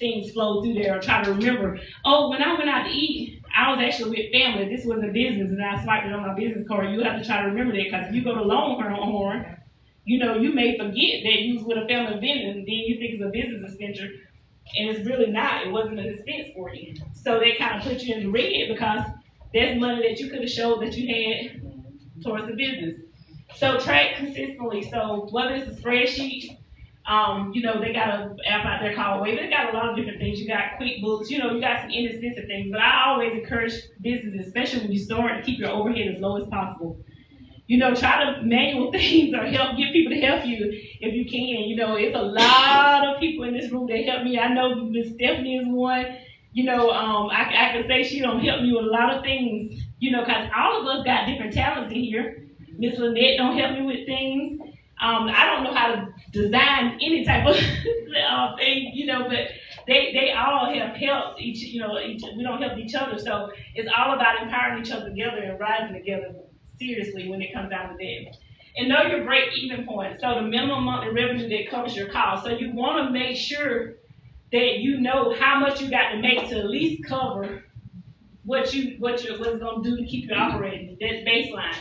things flow through there, or try to remember, oh, when I went out to eat, I was actually with family. This was a business, and I swiped it on my business card. You have to try to remember that, because if you go to Longhorn, you may forget that you was with a family event, and then you think it's a business expenditure, and it's really not. It wasn't an expense for you. So they kind of put you in the red, because that's money that you could have showed that you had towards the business. So track consistently. So whether it's a spreadsheet, they got an app out there called Wave. They got a lot of different things. You got QuickBooks, you got some inexpensive things. But I always encourage businesses, especially when you start, to keep your overhead as low as possible. Try to manual things, or get people to help you if you can. It's a lot of people in this room that help me. I know Miss Stephanie is one. I can say she don't help me with a lot of things, because all of us got different talents in here. Miss Lynette don't help me with things. I don't know how to design any type of thing, but they all have helped we don't help each other. So it's all about empowering each other together and rising together seriously when it comes down to that. And know your break-even point. So the minimum monthly revenue that covers your cost. So you want to make sure that you know how much you got to make to at least cover what it's going to do to keep you operating, that baseline.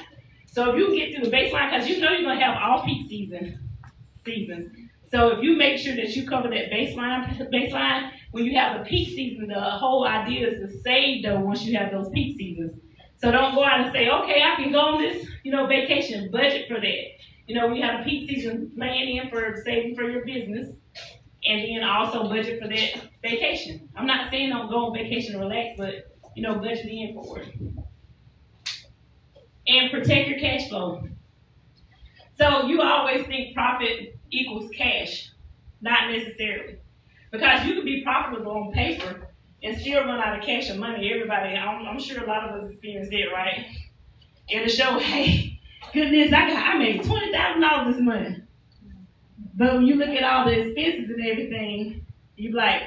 So if you get through the baseline, because you're going to have all peak seasons. So if you make sure that you cover that baseline, when you have the peak season, the whole idea is to save though once you have those peak seasons. So don't go out and say, okay, I can go on this, vacation, budget for that. We have a peak season plan in for saving for your business, and then also budget for that vacation. I'm not saying don't go on vacation and relax, but, budget in for it. and protect your cash flow. So you always think profit equals cash, not necessarily. Because you can be profitable on paper and still run out of cash and money. Everybody, I'm sure a lot of us experience that, right? It'll show, hey, goodness, I made $20,000 this month. But when you look at all the expenses and everything, you're like,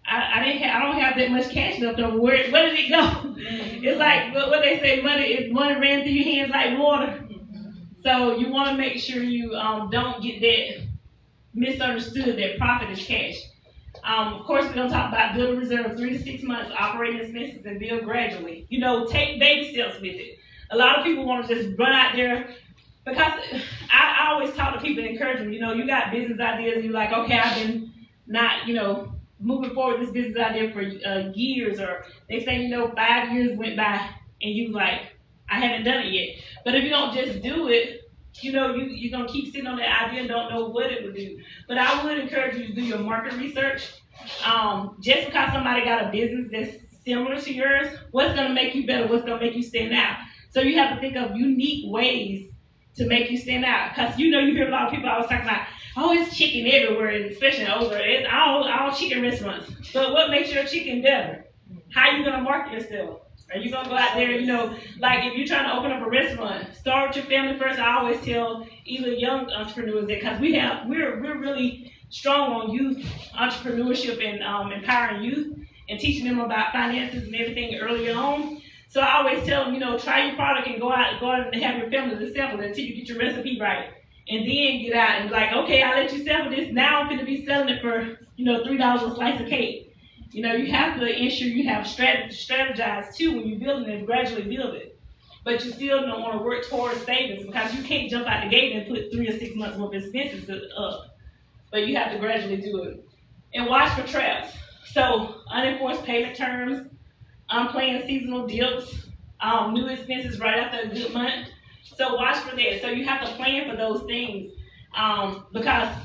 I don't have that much cash left over. Where did it go? It's like what they say, money ran through your hands like water. So you want to make sure you don't get that misunderstood that profit is cash. Of course, we're going to talk about build a reserve 3 to 6 months, operating expenses, and build gradually. Take baby steps with it. A lot of people want to just run out there, because I always talk to people and encourage them, you got business ideas, and you're like, okay, I've been not, moving forward this business idea for years, or they say, 5 years went by, and you like, I haven't done it yet. But if you don't just do it, you're going to keep sitting on that idea and don't know what it would do. But I would encourage you to do your market research. Just because somebody got a business that's similar to yours, what's going to make you better? What's going to make you stand out? So you have to think of unique ways to make you stand out. Because you hear a lot of people always talking about, oh, it's chicken everywhere, especially over. It's all chicken restaurants. But what makes your chicken better? How are you going to market yourself? Are you going to go out there, like if you're trying to open up a restaurant, start with your family first. I always tell either young entrepreneurs that, because we're really strong on youth entrepreneurship and empowering youth and teaching them about finances and everything early on. So I always tell them, try your product and go out and have your family to sample it until you get your recipe right. And then get out and like, okay, I'll let you sample this. Now I'm going to be selling it for, $3 a slice of cake. You have to ensure you have strategize too when you're building it, gradually build it. But you still don't want to work towards savings, because you can't jump out the gate and put 3 or 6 months worth of expenses up. But you have to gradually do it. And watch for traps. So unenforced payment terms, unplanned seasonal dips, new expenses right after a good month. So watch for that. So you have to plan for those things. Because,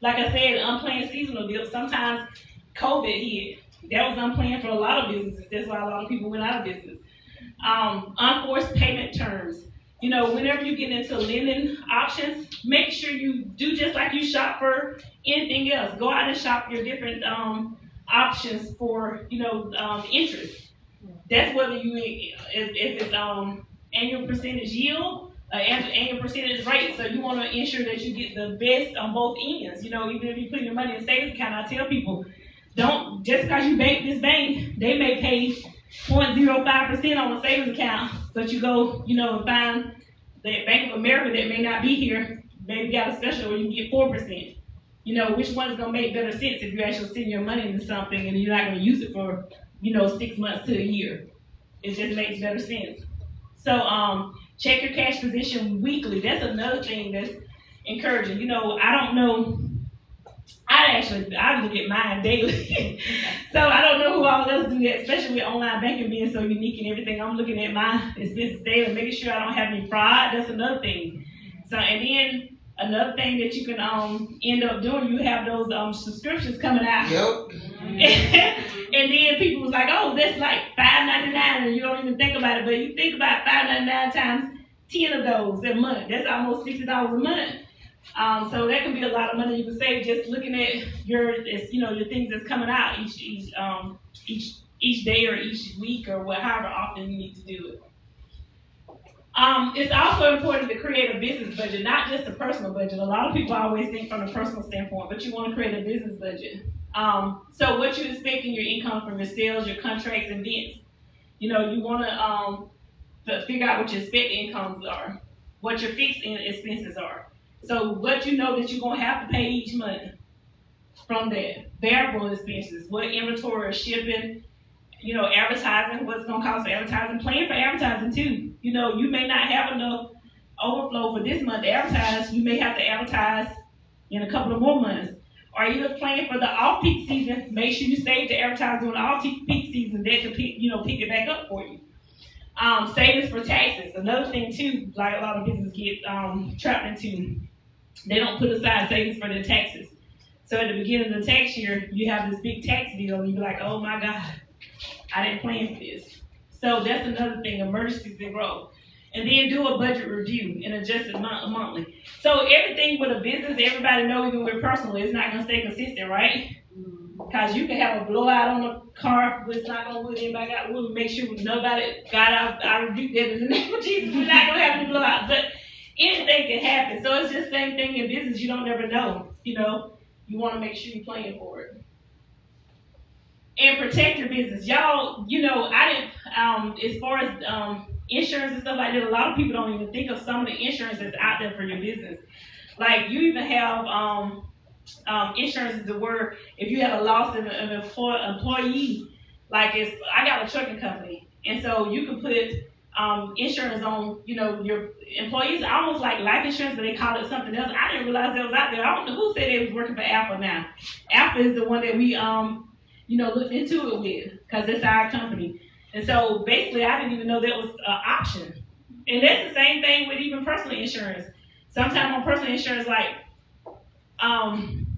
like I said, unplanned seasonal dips, sometimes COVID hit. That was unplanned for a lot of businesses. That's why a lot of people went out of business. Unforced payment terms. Whenever you get into lending options, make sure you do just like you shop for anything else. Go out and shop your different options for, interest. That's whether if it's annual percentage yield, annual percentage rate. So you want to ensure that you get the best on both ends. Even if you put your money in a savings account, I tell people, don't, just because you bank this bank, they may pay 0.05% on a savings account, but you go, and find that Bank of America that may not be here, maybe got a special where you can get 4%. Which one's gonna make better sense if you actually send your money into something and you're not gonna use it for, 6 months to a year. It just makes better sense. So check your cash position weekly. That's another thing that's encouraging. I don't know. I look at mine daily. So I don't know who all else do that, especially with online banking being so unique and everything. I'm looking at my expenses daily, making sure I don't have any fraud. That's another thing. So, and then another thing that you can end up doing, you have those subscriptions coming out. Yep. And then people was like, oh, that's like $5.99, and you don't even think about it. But you think about $5.99 times 10 of those a month. That's almost $60 a month. So that can be a lot of money you can save just looking at your things that's coming out each day or each week or however often you need to do it. It's also important to create a business budget, not just a personal budget. A lot of people always think from a personal standpoint, but you want to create a business budget. So what you expect in your income from your sales, your contracts, and events. You want to figure out what your expected incomes are, what your fixed expenses are. So what that you're going to have to pay each month from that. Variable expenses, what inventory or shipping, advertising, what's going to cost for advertising, plan for advertising too. You may not have enough overflow for this month to advertise. You may have to advertise in a couple of more months. Or either plan for the off-peak season, make sure you save to advertise during the off-peak season. That could pick it back up for you. Savings for taxes, another thing too, like a lot of businesses get trapped into. They don't put aside savings for their taxes. So at the beginning of the tax year, you have this big tax bill and you be like, oh my God, I didn't plan for this. So that's another thing, emergencies and growth. And then do a budget review and adjust it monthly. So everything with a business, everybody knows, even with personal, it's not gonna stay consistent, right? Because you can have a blowout on the car, but it's not gonna wood. Anybody got wood? Make sure nobody got out. I rebuke that in the name of Jesus. We're not gonna have any blowouts, but anything can happen. So it's just the same thing in business. You don't never know. You know, you want to make sure you're playing for it. And protect your business. Y'all, you know, I didn't, as far as insurance and stuff like that, a lot of people don't even think of some of the insurance that's out there for your business. Like, you even have insurance to where if you have a loss in an employee, like I got a trucking company, and so you can put insurance on, you know, your employees, almost like life insurance, but they call it something else. I didn't realize that was out there. I don't know who said they was working for Apple now. Apple is the one that we you know, looked into it with, because it's our company. And so basically I didn't even know that was an option. And that's the same thing with even personal insurance. Sometimes on personal insurance, like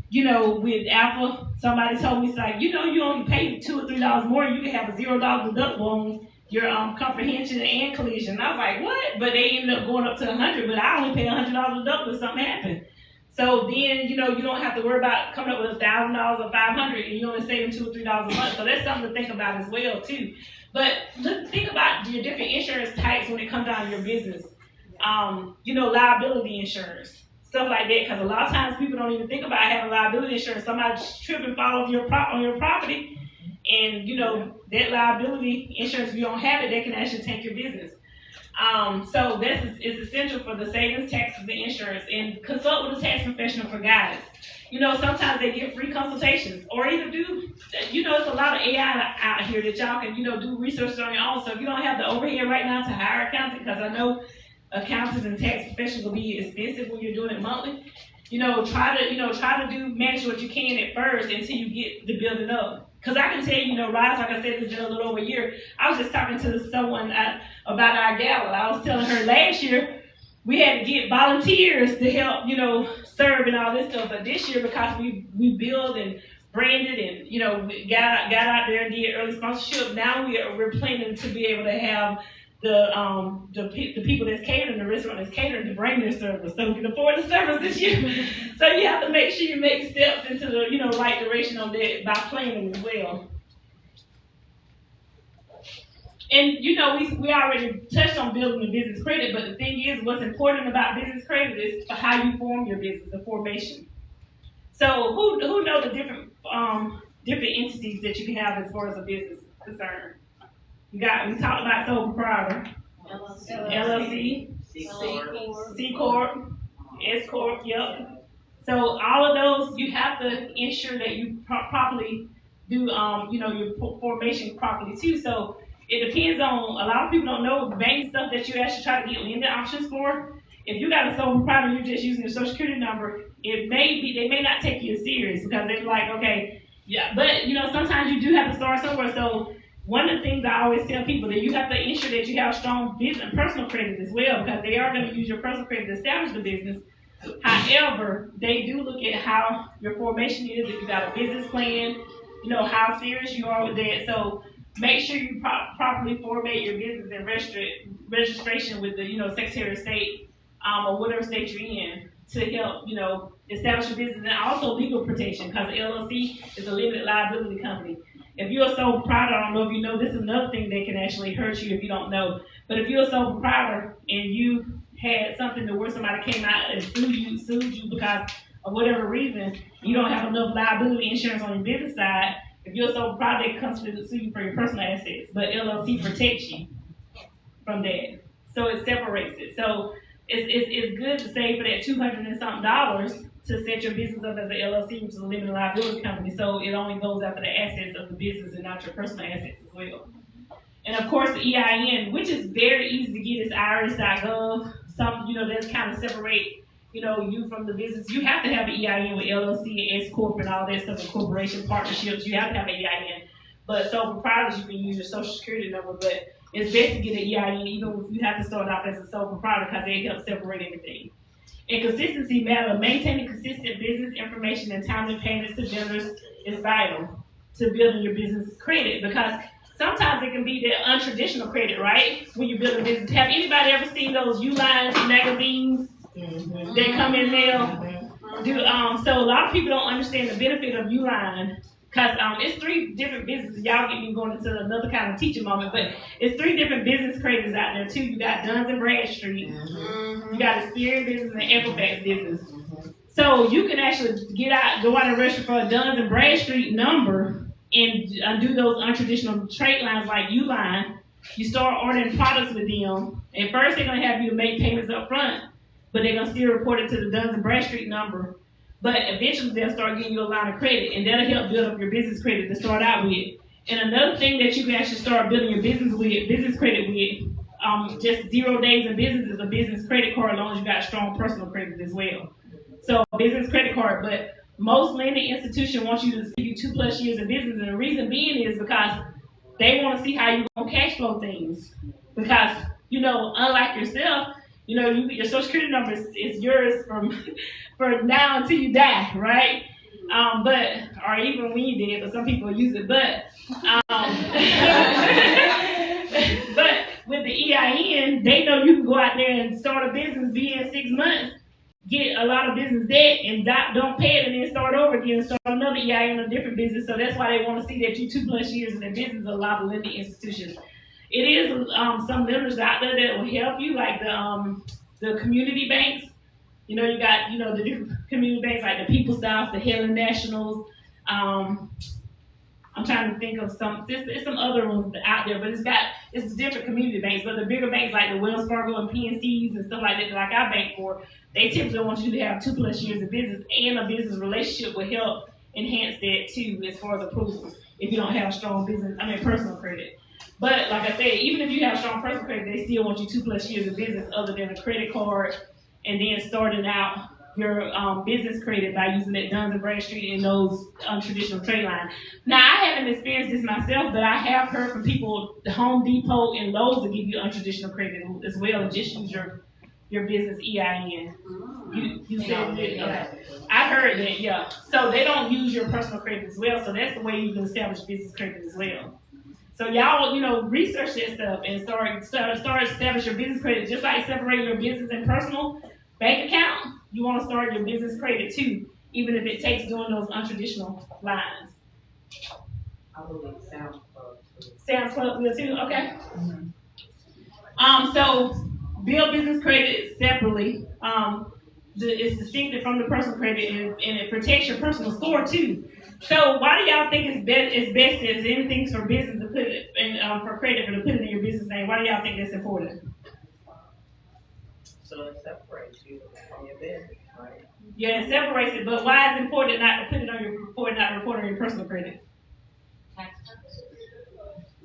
you know, with Apple, somebody told me, it's like, you know, you only pay $2 or $3 more, you can have a $0 deductible on your comprehension and collision. And I was like, what? But they ended up going up to $100, but I only pay $100 deductible if something happened. So then, you know, you don't have to worry about coming up with $1,000 or $500, and you only saving $2 or $3 a month. So that's something to think about as well too. But think about your different insurance types when it comes down to your business. You know, liability insurance, stuff like that, because a lot of times people don't even think about having liability insurance. Somebody trip and fall on your property, and you know that liability insurance, if you don't have it, they can actually take your business. So this is essential for the savings, taxes, and insurance. And consult with a tax professional for guidance. You know, sometimes they give free consultations, or even do, you know, it's a lot of AI out here that y'all can, you know, do research on your own. So if you don't have the overhead right now to hire accountant, because I know accountants and tax professionals will be expensive when you're doing it monthly. You know, try to manage what you can at first until you get the building up. Because I can tell you, you know, Rise, like I said, it's been a little over a year. I was just talking to someone about our gala. I was telling her last year we had to get volunteers to help, you know, serve and all this stuff. But this year, because we built and branded and, you know, got out there and did early sponsorship, now we're planning to be able to have the people that's catering, the restaurant that's catering, to bring their service, so we can afford the service this year. So you have to make sure you make steps into the, you know, right direction on that by planning as well. And you know, we already touched on building the business credit, but the thing is, what's important about business credit is how you form your business, the formation. So who know the different entities that you can have as far as a business concerned? We talked about sole proprietor, LLC, C Corp, S Corp, yep. So all of those, you have to ensure that you properly do, you know, your formation properly too. So it depends on, a lot of people don't know the bank stuff that you actually try to get lending options for. If you got a sole proprietor, you're just using your social security number, they may not take you serious, because they're like, okay, yeah, but you know, sometimes you do have to start somewhere. So one of the things I always tell people, that you have to ensure that you have strong business and personal credit as well, because they are going to use your personal credit to establish the business. However, they do look at how your formation is, if you got a business plan, you know, how serious you are with that. So make sure you properly formate your business and registration with the, you know, Secretary of State or whatever state you're in, to help, you know, establish your business, and also legal protection, because the LLC is a limited liability company. If you're a sole proprietor, I don't know if you know, this is another thing that can actually hurt you if you don't know. But if you're a sole proprietor and you had something to where somebody came out and sued you because of whatever reason, you don't have enough liability insurance on your business side, if you're a sole proprietor, they come to sue you for your personal assets. But LLC protects you from that. So it separates it. So it's good to save for that $200 and something to set your business up as an LLC, which is a limited liability company. So it only goes after the assets of the business and not your personal assets as well. And of course, the EIN, which is very easy to get, is irs.gov. Some, you know, that's kind of separate, you know, you from the business. You have to have an EIN with LLC and S Corp and all that stuff, and corporation partnerships. You have to have an EIN. But sole proprietors, you can use your social security number, but it's best to get an EIN even if you have to start off as a sole proprietor, because they help separate everything. And consistency matters. Maintaining consistent business information and timely payments to vendors is vital to building your business credit, because sometimes it can be the untraditional credit, right? When you build a business. Have anybody ever seen those Uline magazines that come in mail? So a lot of people don't understand the benefit of Uline, because it's 3 different businesses. Y'all get me going into another kind of teaching moment, but it's 3 different business credits out there too. You got Duns and Bradstreet, you got Experian business, and Equifax business. So you can actually go out and register for a Duns and Bradstreet number and do those untraditional trade lines like Uline. You start ordering products with them. At first, they're gonna have you to make payments up front, but they're gonna still report it to the Duns and Bradstreet number. But eventually, they'll start getting you a line of credit, and that'll help build up your business credit to start out with. And another thing that you can actually start building your business credit with, just 0 days in business is a business credit card, as long as you got strong personal credit as well. So business credit card, but most lending institutions want you to see you 2+ years of business, and the reason being is because they want to see how you're gonna cash flow things. Because unlike yourself, your Social Security number is yours for now until you die, right? Or even when you did, but some people use it. But but with the EIN, they know you can go out there and start a business, be in 6 months, get a lot of business debt, and don't pay it, and then start over again and start another EIN in a different business. So that's why they want to see that you 2+ years in the business. A lot of lending institutions. It is some lenders out there that will help you, like the community banks. You got the different community banks like the People South, the Helen Nationals. I'm trying to think of there's some other ones out there, but it's different community banks. But the bigger banks like the Wells Fargo and PNCs and stuff like that, like I bank for, they typically want you to have 2+ years of business, and a business relationship will help enhance that too, as far as approvals. If you don't have strong personal credit. But like I said, even if you have strong personal credit, they still want you 2+ years of business, other than a credit card, and then starting out your business credit by using that Duns and Bradstreet and those untraditional trade lines. Now, I haven't experienced this myself, but I have heard from people, Home Depot and Lowe's, will give you untraditional credit as well, and just use your business EIN. You said, okay. I've heard that, yeah. So they don't use your personal credit as well, so that's the way you can establish business credit as well. So y'all, research that stuff and start establish your business credit, just like separating your business and personal bank account. You want to start your business credit too, even if it takes doing those untraditional lines. I believe Sam's Club. Sam's Club will too. Okay. So build business credit separately. It's distinctive from the personal credit, and it protects your personal score too. So why do y'all think it's best as anything for business to put it in, for credit to put it in your business name? Why do y'all think that's important? So it separates you from your business, right? Yeah, it separates it, but why is it important not to put it on your report, not report on your personal credit?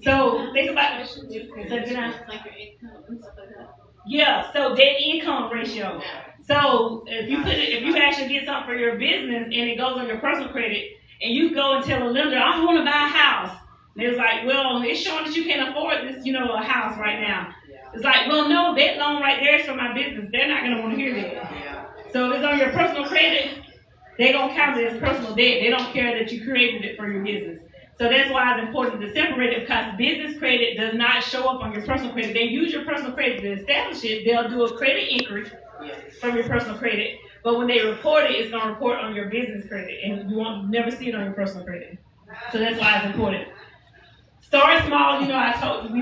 So think about it. Like your income and stuff like that. Yeah, so debt income ratio. So if you actually get something for your business and it goes on your personal credit, and you go and tell a lender, I want to buy a house. And it's like, well, it's showing that you can't afford this, a house right now. It's like, well, no, that loan right there is for my business. They're not going to want to hear that. So if it's on your personal credit, they're going to count it as personal debt. They don't care that you created it for your business. So that's why it's important to separate it, because business credit does not show up on your personal credit. They use your personal credit to establish it. They'll do a credit inquiry from your personal credit. But when they report it, it's going to report on your business credit, and you won't never see it on your personal credit. So that's why it's important. Start small. We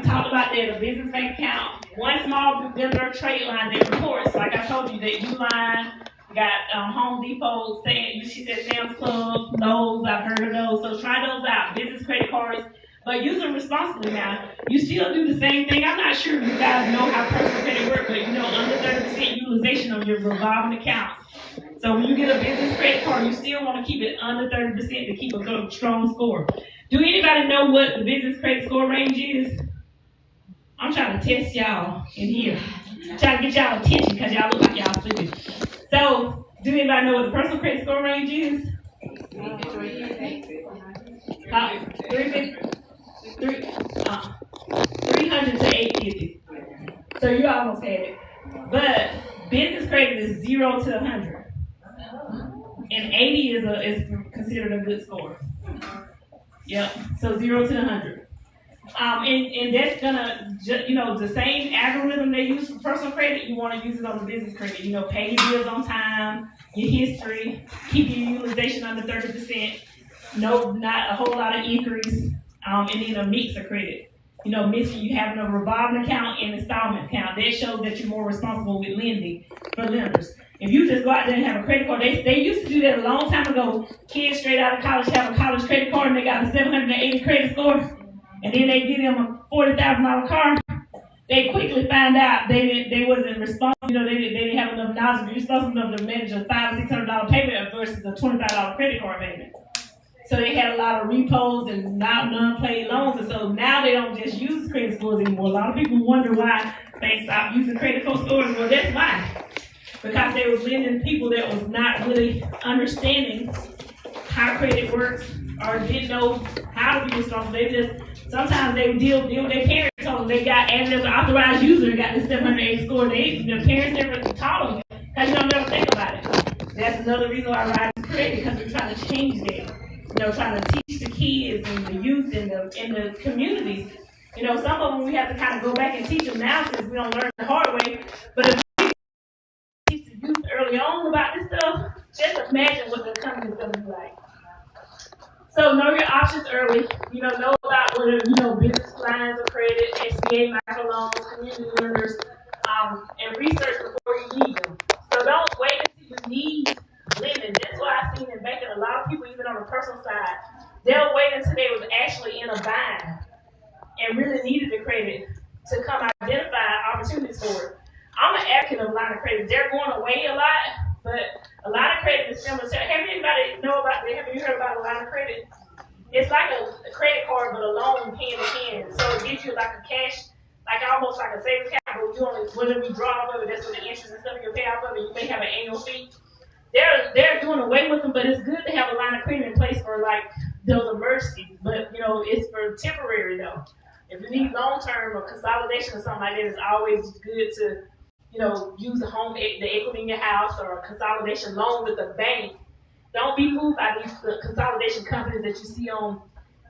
talked about that, a business bank account. One small vendor trade line that reports. Like I told you, that Uline, got Home Depot, she said Sam's Club, Lowe's, I've heard of those. So try those out, business credit cards. But use them responsibly now. You still do the same thing. I'm not sure if you guys know how personal credit works, but under 30% utilization on your revolving accounts. So when you get a business credit card, you still want to keep it under 30% to keep a good, strong score. Do anybody know what the business credit score range is? I'm trying to test y'all in here. I'm trying to get y'all attention because y'all look like y'all sleeping. So, do anybody know what the personal credit score range is? 300 to 850. So you almost had it. But business credit is 0 to 100. And 80 is considered a good score. Yep. So 0 to 100. And that's gonna, the same algorithm they use for personal credit, you want to use it on the business credit. Pay your bills on time, your history, keep your utilization under 30%. No, not a whole lot of increase, and then a mix of credit. Mixing you having a revolving account and installment account. That shows that you're more responsible with lending for lenders. If you just go out there and have a credit card, they used to do that a long time ago. Kids straight out of college have a college credit card and they got a 780 credit score, and then they give them a $40,000 car. They quickly find out they wasn't responsible. They didn't have enough knowledge to be responsible enough to manage a $500 or $600 payment versus a $25 credit card payment. So they had a lot of repos and non-paid loans, and so now they don't just use credit scores anymore. A lot of people wonder why they stopped using credit scores. Well, that's why. Because they was lending people that was not really understanding how credit works or didn't know how to be responsible. They just, sometimes they deal with their parents told them they got added as an authorized user and got this 780 score. Their parents never taught them because you don't never think about it. That's another reason why I rise credit, because we're trying to change that. Trying to teach the kids and the youth and the communities. Some of them we have to kind of go back and teach them now since we don't learn the hard way. But if we teach the youth early on about this stuff, just imagine what the company is going to be like. So know your options early. Know about what business lines of credit, SBA microloans, community lenders, and research before you need them. So don't wait until you need lending. That's what I've seen in banking. A lot of people, even on the personal side, they'll wait until they was actually in a bind and really needed the credit to come identify opportunities for it. I'm an advocate of line of credit. They're going away a lot, but a line of credit is similar to, have you heard about a line of credit? It's like a credit card, but a loan hand to hand. So it gives you like a cash, like almost like a savings account, but whenever you draw off of it, that's what the interest and stuff you'll pay off of it. You may have an annual fee. They're doing away with them, but it's good to have a line of credit in place for like those emergencies. But it's for temporary though. If you need long term or consolidation or something like that, it's always good to use the equity in your house or a consolidation loan with the bank. Don't be fooled by these consolidation companies that you see on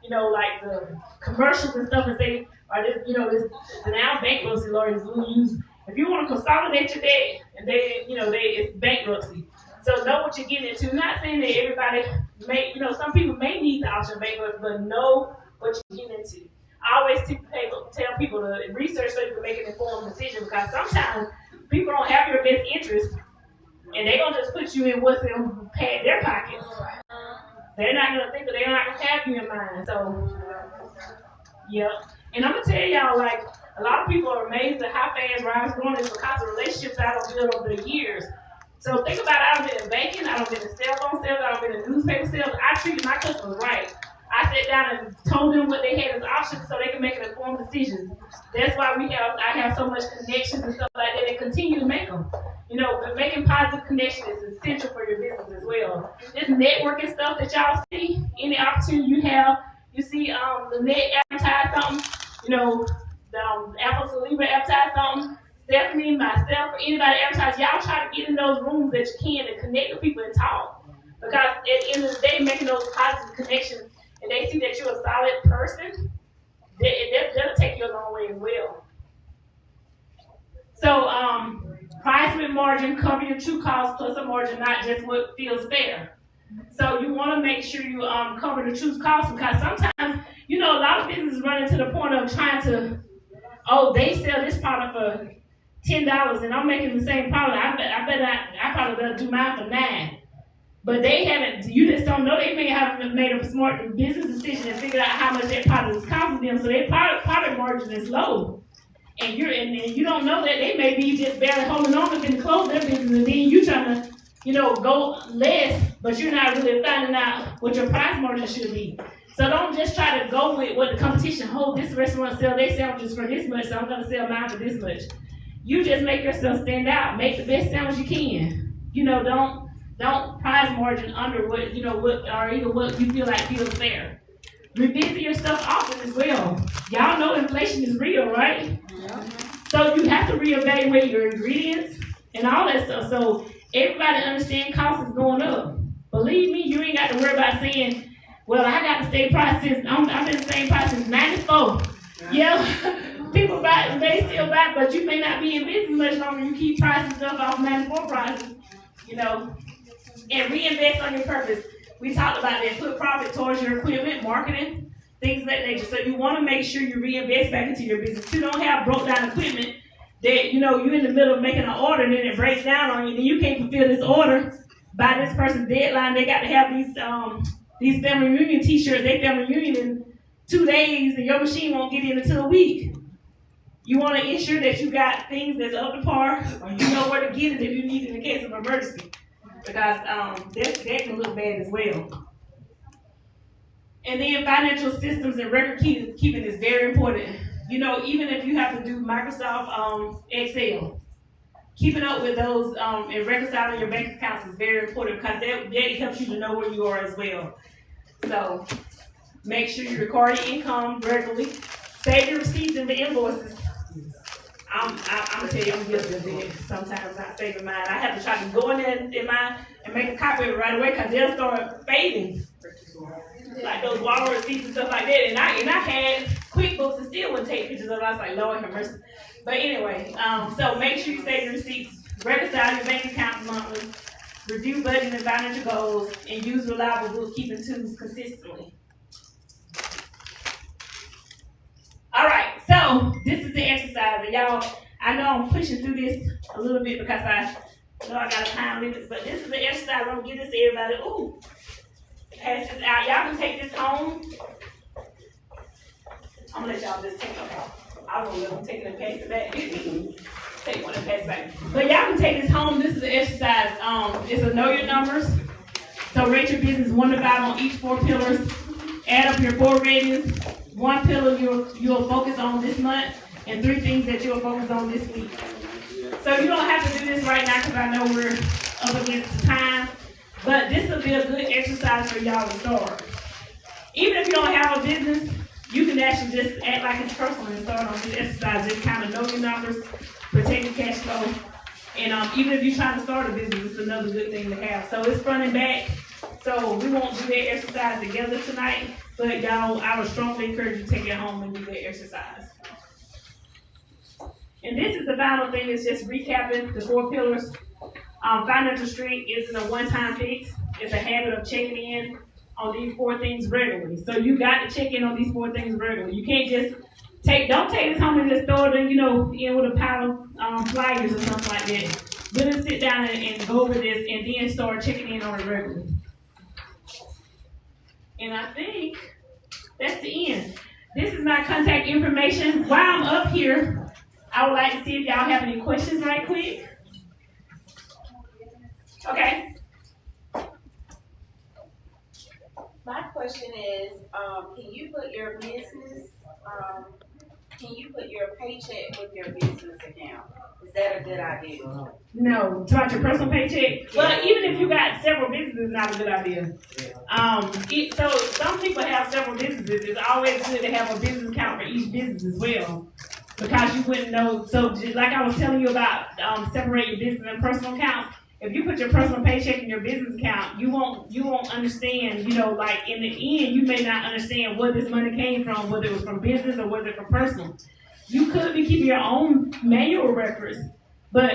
like the commercials and stuff, and say, or this now bankruptcy lawyers will use. If you want to consolidate your debt, and it's bankruptcy. So know what you're getting into. Not saying that everybody may, some people may need the option of bankruptcy, but know what you're getting into. I always tell people to research so you can make an informed decision, because sometimes people don't have your best interest, and they're going to just put you in what's in their pockets. They're not going to think that they're not going to have you in mind. So, yeah. And I'm going to tell y'all, like, a lot of people are amazed at how fast Rise growing is because of relationships I don't build over the years. So think about it, I don't been in banking, I don't been in cell phone sales, I don't been in newspaper sales. I treated my customers right. I sat down and told them what they had as options so they can make an informed decision. That's why I have so much connections and stuff like that, and continue to make them. But making positive connections is essential for your business as well. This networking stuff that y'all see, any opportunity you have, you see the net advertise something, the Apple Celebra advertise something, Stephanie, myself, or anybody advertise, y'all try to get in those rooms that you can and connect with people and talk. Because at the end of the day, making those positive connections, and they see that you're a solid person, that'll take you a long way as well. So, price with margin, cover your true costs plus a margin, not just what feels fair. So you want to make sure you cover the true costs, because sometimes, a lot of businesses run into the point of trying to, they sell this product for $10 and I'm making the same product. I probably better do mine for $9. But they haven't, you just don't know, they may have made a smart business decision and figured out how much that product is costing them, so their product margin is low. And you don't know that they may be just barely holding on to them to close their business, and then you trying to, go less, but you're not really finding out what your price margin should be. So don't just try to go with what the competition, this restaurant sell their sandwiches for this much, so I'm gonna sell mine for this much. You just make yourself stand out. Make the best sandwich you can. Don't price margin under what you feel like feels fair. Revisit your stuff often as well. Y'all know inflation is real, right? Yeah. So you have to reevaluate your ingredients and all that stuff. So everybody understands cost is going up. Believe me, you ain't got to worry about saying, well, I got to stay price since I've been the same price since '94. Yeah, people buy, they still buy, but you may not be in business much longer. You keep pricing stuff off 94 prices, you know, and reinvest on your purpose. We talked about that. Put profit towards your equipment, marketing, things of that nature. So you want to make sure you reinvest back into your business. You don't have broke down equipment that, you know, you're in the middle of making an order and then it breaks down on you. Then you can't fulfill this order by this person's deadline. They got to have these family reunion t-shirts. They family reunion in 2 days and your machine won't get in until a week. You want to ensure that you got things that's up to par, or you know where to get it if you need it in case of emergency, because that can look bad as well. And then financial systems and record keeping is very important. You know, even if you have to do Microsoft Excel, keeping up with those and reconciling your bank accounts is very important, because that helps you to know where you are as well. So make sure you record your income regularly. Save your receipts and the invoices. I'm gonna tell you, I'm guilty of it. Sometimes not saving mine. I have to try to go in there and make a copy of it right away, because they'll start fading. Like those Walmart receipts and stuff like that. And I had QuickBooks and still wouldn't take pictures of it. I was like, Lord have mercy. But anyway, so make sure you save your receipts, reconcile your bank accounts monthly, review budget and financial goals, and use reliable bookkeeping tools consistently. All right, so this is the exercise, and y'all, I know I'm pushing through this a little bit because I know I got a time limit, but this is the exercise. I'm gonna give this to everybody. Ooh, pass this out. Y'all can take this home. I'm gonna let y'all just take it off. I don't know, I'm taking it and pass it back. Take one and pass it back. But y'all can take this home. This is an exercise. It's a know your numbers. So rate your business 1 to 5 on each 4 pillars. Add up your 4 ratings. 1 pillar you'll focus on this month, and 3 things that you'll focus on this week. So you don't have to do this right now because I know we're up against the time, but this will be a good exercise for y'all to start. Even if you don't have a business, you can actually just act like it's personal and start on this exercise. Just kind of know your numbers, protect your cash flow, and even if you're trying to start a business, it's another good thing to have. So it's front and back. So we won't do that exercise together tonight, but y'all, I would strongly encourage you to take it home and do that exercise. And this is the final thing, is just recapping the 4 pillars. Financial strength isn't a one-time fix. It's a habit of checking in on these 4 things regularly. So you got to check in on these 4 things regularly. You can't just don't take this home and just throw it in, in with a pile of flyers or something like that. Really sit down and go over this and then start checking in on it regularly. And I think that's the end. This is my contact information. While I'm up here, I would like to see if y'all have any questions right quick. Okay. My question is, can you put your business, can you put your paycheck with your business account? Is that a good idea? No, to about your personal paycheck. Well, even if you got several businesses, it's not a good idea. So some people have several businesses. It's always good to have a business account for each business as well, because you wouldn't know. So like I was telling you about separating business and personal accounts. If you put your personal paycheck in your business account, you won't understand, like in the end, you may not understand where this money came from, whether it was from business or whether it was from personal. You could be keeping your own manual records, but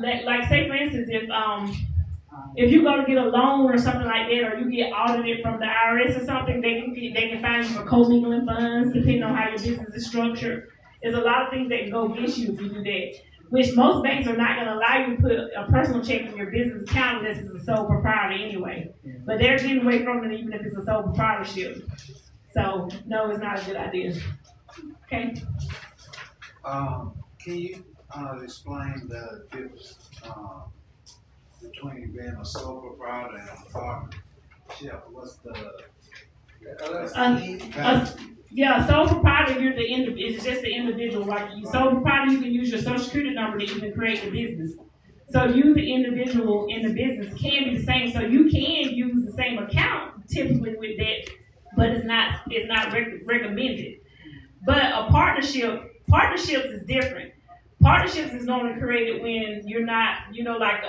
like say for instance, if you go to get a loan or something like that, or you get audited from the IRS or something, they can find you for commingling funds, depending on how your business is structured. There's a lot of things that can go against you if you do that, which most banks are not going to allow you to put a personal check in your business account unless it's a sole proprietor anyway. But they're getting away from it even if it's a sole proprietorship. So no, it's not a good idea. Okay. Can you explain the difference between being a sole proprietor and a partnership? What's the Yeah, sole proprietor, it's just the individual. Like you sole proprietor, you can use your social security number to even create the business. So you, the individual in the business, can be the same. So you can use the same account typically with that, but it's not recommended. But a partnerships is different. Partnerships is normally created when you're not, like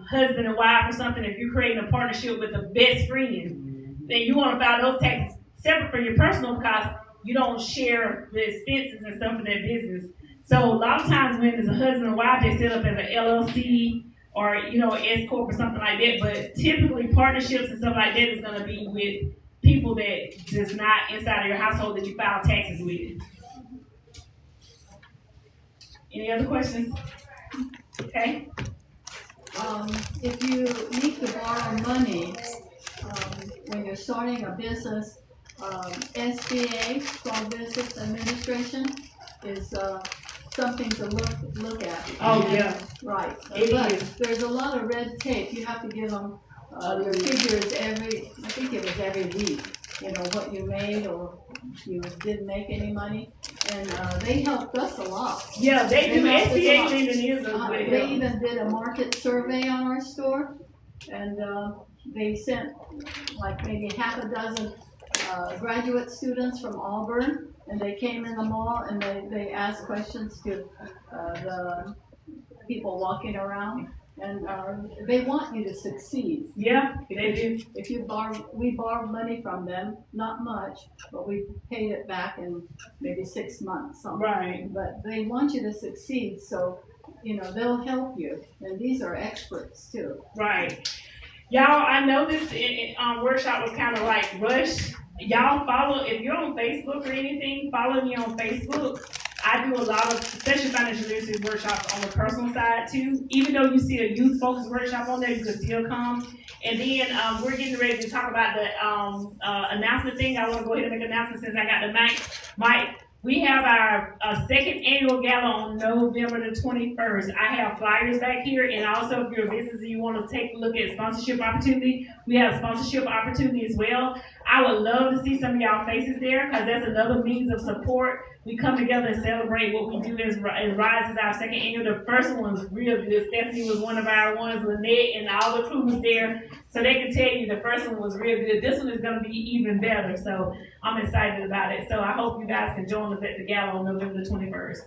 husband and wife or something. If you're creating a partnership with a best friend, then you want to file those taxes separate from your personal, because you don't share the expenses and stuff in that business. So a lot of times when it's a husband and wife, they set up as an LLC or S corp or something like that. But typically partnerships and stuff like that is going to be with people that just not inside of your household that you file taxes with. Any other questions? Okay. If you need to borrow money when you're starting a business, SBA, Small Business Administration, is something to look at. Oh, yeah. Right. It But is. there's a lot of red tape. You have to give them your figures I think it was every week, what you made or you didn't make any money. And they helped us a lot. Yeah, they do. helped us a SBA lot. lending is a good They help. even did a market survey on our store, and they sent like maybe half a dozen graduate students from Auburn, and they came in the mall and they asked questions to the people walking around, and they want you to succeed. Yeah, they do. If we borrowed money from them, not much, but we paid it back in maybe 6 months. Right. But they want you to succeed, so they'll help you, and these are experts too. Right. Y'all, I know this workshop was kind of like rushed. Y'all follow, if you're on Facebook or anything, follow me on Facebook. I do a lot of, especially financial literacy workshops on the personal side too. Even though you see a youth focused workshop on there, you can still come. And then we're getting ready to talk about the announcement thing. I want to go ahead and make an announcement since I got the mic. Mike, we have our second annual gala on November the 21st. I have flyers back here, and also if you're a business and you want to take a look at sponsorship opportunity, we have sponsorship opportunity as well. I would love to see some of y'all faces there because that's another means of support. We come together and celebrate what we do as Rise is our second annual. The first one was real good. Stephanie was one of our ones, Lynette, and all the crew was there. So they can tell you the first one was real good. This one is going to be even better. So I'm excited about it. So I hope you guys can join us at the gala on November the 21st.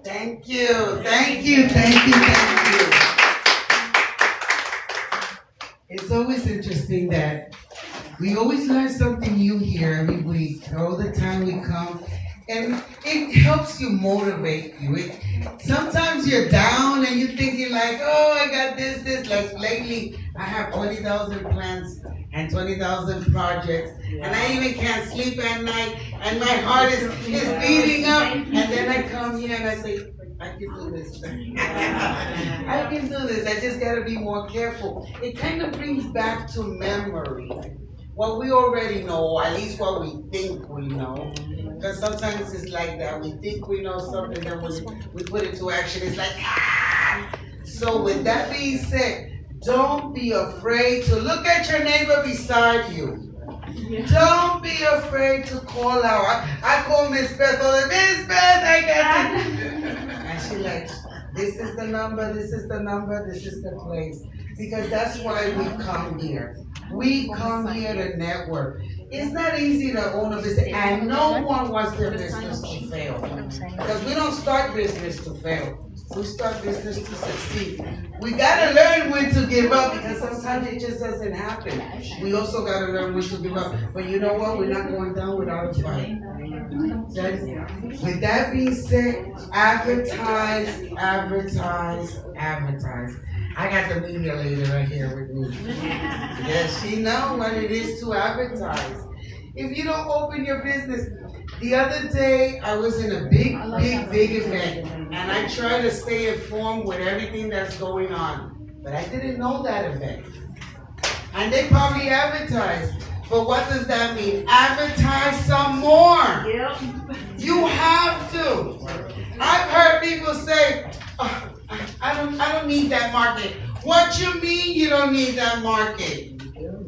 Thank you. Thank you. Thank you. Thank you. It's always interesting that we always learn something new here every week. All the time we come. And it helps you motivate you. Sometimes you're down and you're thinking like, oh, I got this. Like lately, I have 20,000 plans and 20,000 projects. And I even can't sleep at night. And my heart is beating up. And then I come here and I say, I can do this. I can do this. I just got to be more careful. It kind of brings back to memory what we already know, or at least what we think we know. Because sometimes it's like that. We think we know something, then we put it to action. It's like, ah! So with that being said, don't be afraid to look at your neighbor beside you. Don't be afraid to call out. I call Miss Beth all the Miss Beth, I got you. And she like, this is the number, this is the number, this is the place. Because that's why we come here. We come here to network. It's not easy to own a business, and no one wants their business to fail. Because we don't start business to fail. We start business to succeed. We gotta learn when to give up, because sometimes it just doesn't happen. We also gotta learn when to give up. But you know what? We're not going down without a fight. With that being said, advertise, advertise, advertise. I got the media lady right here with me. Yes, she knows what it is to advertise. If you don't open your business, the other day I was in a big event, and I try to stay informed with everything that's going on. But I didn't know that event. And they probably advertised. But what does that mean? Advertise some more. Yep. You have to. I've heard people say, oh, I don't need that market. What you mean you don't need that market?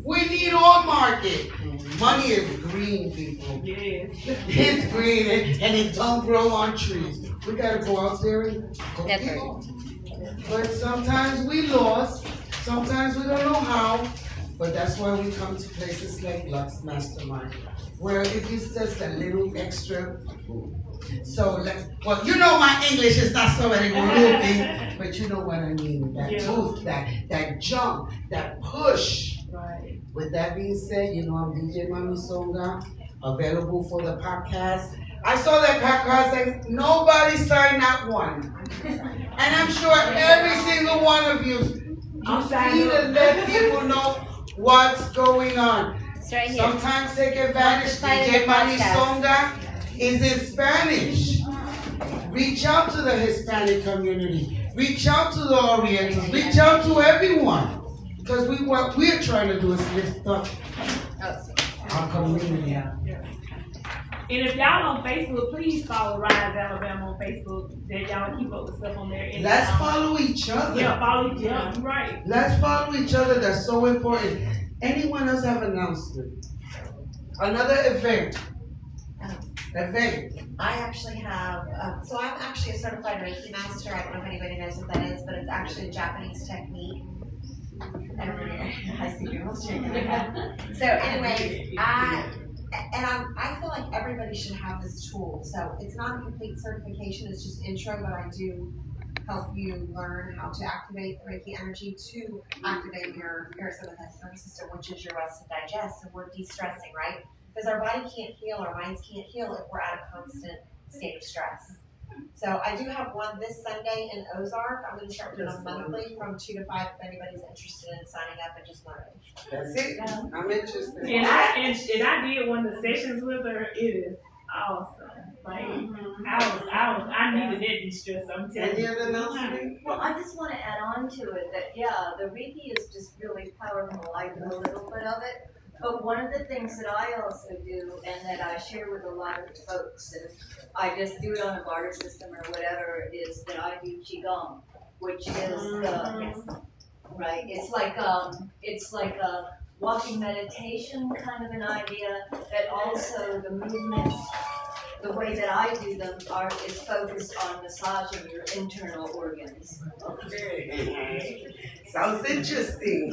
We need all market. Money is green, people. Yes. It's green and it don't grow on trees. We gotta go out there and go get it. But sometimes we lost. Sometimes we don't know how. But that's why we come to places like Luxe Mastermind, where it is just a little extra. So, well, you know my English is not so very good, but you know what I mean. That boost, that jump, that push. Right. With that being said, you know I'm DJ Mami Songa. available for the podcast. I saw that podcast and nobody signed that one. And I'm sure every single one of you see to let people know what's going on. Right, sometimes take advantage. DJ Manisonga is in Spanish. Reach out to the Hispanic community. Reach out to the Orientals. Reach out to everyone. Because what we're trying to do is lift up our community. And if y'all on Facebook, please follow Rise Alabama on Facebook. That y'all keep up with stuff on there. And, let's follow each other. Yeah, follow each other. You're right. Let's follow each other. That's so important. Anyone else have an announcement? Another event. I actually have, so I'm actually a certified Reiki master. I don't know if anybody knows what that is, but it's actually a Japanese technique. I see you shaking your head. So anyways, I feel like everybody should have this tool. So it's not a complete certification, it's just intro, but I do help you learn how to activate the Reiki energy to activate your parasympathetic nervous system, which is your rest and digest. So we're de-stressing, right? Because our body can't heal, our minds can't heal if we're at a constant state of stress. So I do have one this Sunday in Ozark. I'm going to start doing them monthly from 2 to 5 if anybody's interested in signing up and just learning. That's it. I'm interested. And I did one of the sessions with her. It is awesome. Like I needed that de-stress. I'm telling you. Well, I just want to add on to it that the Reiki is just really powerful. I do a little bit of it. But one of the things that I also do and that I share with a lot of folks, and I just do it on a barter system or whatever, is that I do Qigong, which is right. It's like a walking meditation kind of an idea, but also the movements, the way that I do them is focused on massaging your internal organs. Okay. Sounds interesting.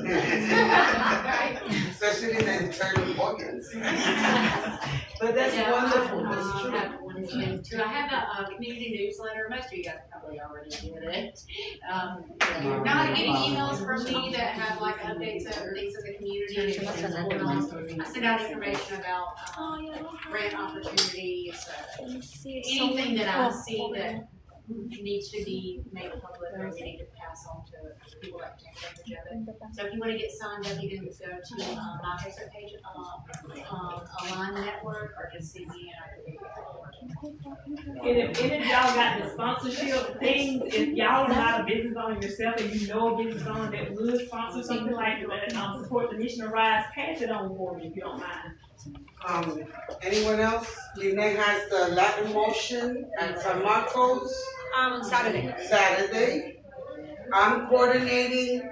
Especially the internal organs. But that's wonderful. That's true. I have a community newsletter. Most of you guys probably already did it. Now I get emails from me that have like updates of things in the community. And what's going on. I send out information about grant opportunities, anything that I see that needs to be made public or we need to pass on to people that take advantage of it. So if you want to get signed up, you can just go to my Facebook page, Align Network, or just see me and I And if y'all got the sponsorship things, if y'all are not a business owner yourself and you know a business owner that would sponsor something like that, support the mission of Rise, pass it on for me if you don't mind. Anyone else? Lene has the Latin motion at San Marcos. Saturday. I'm coordinating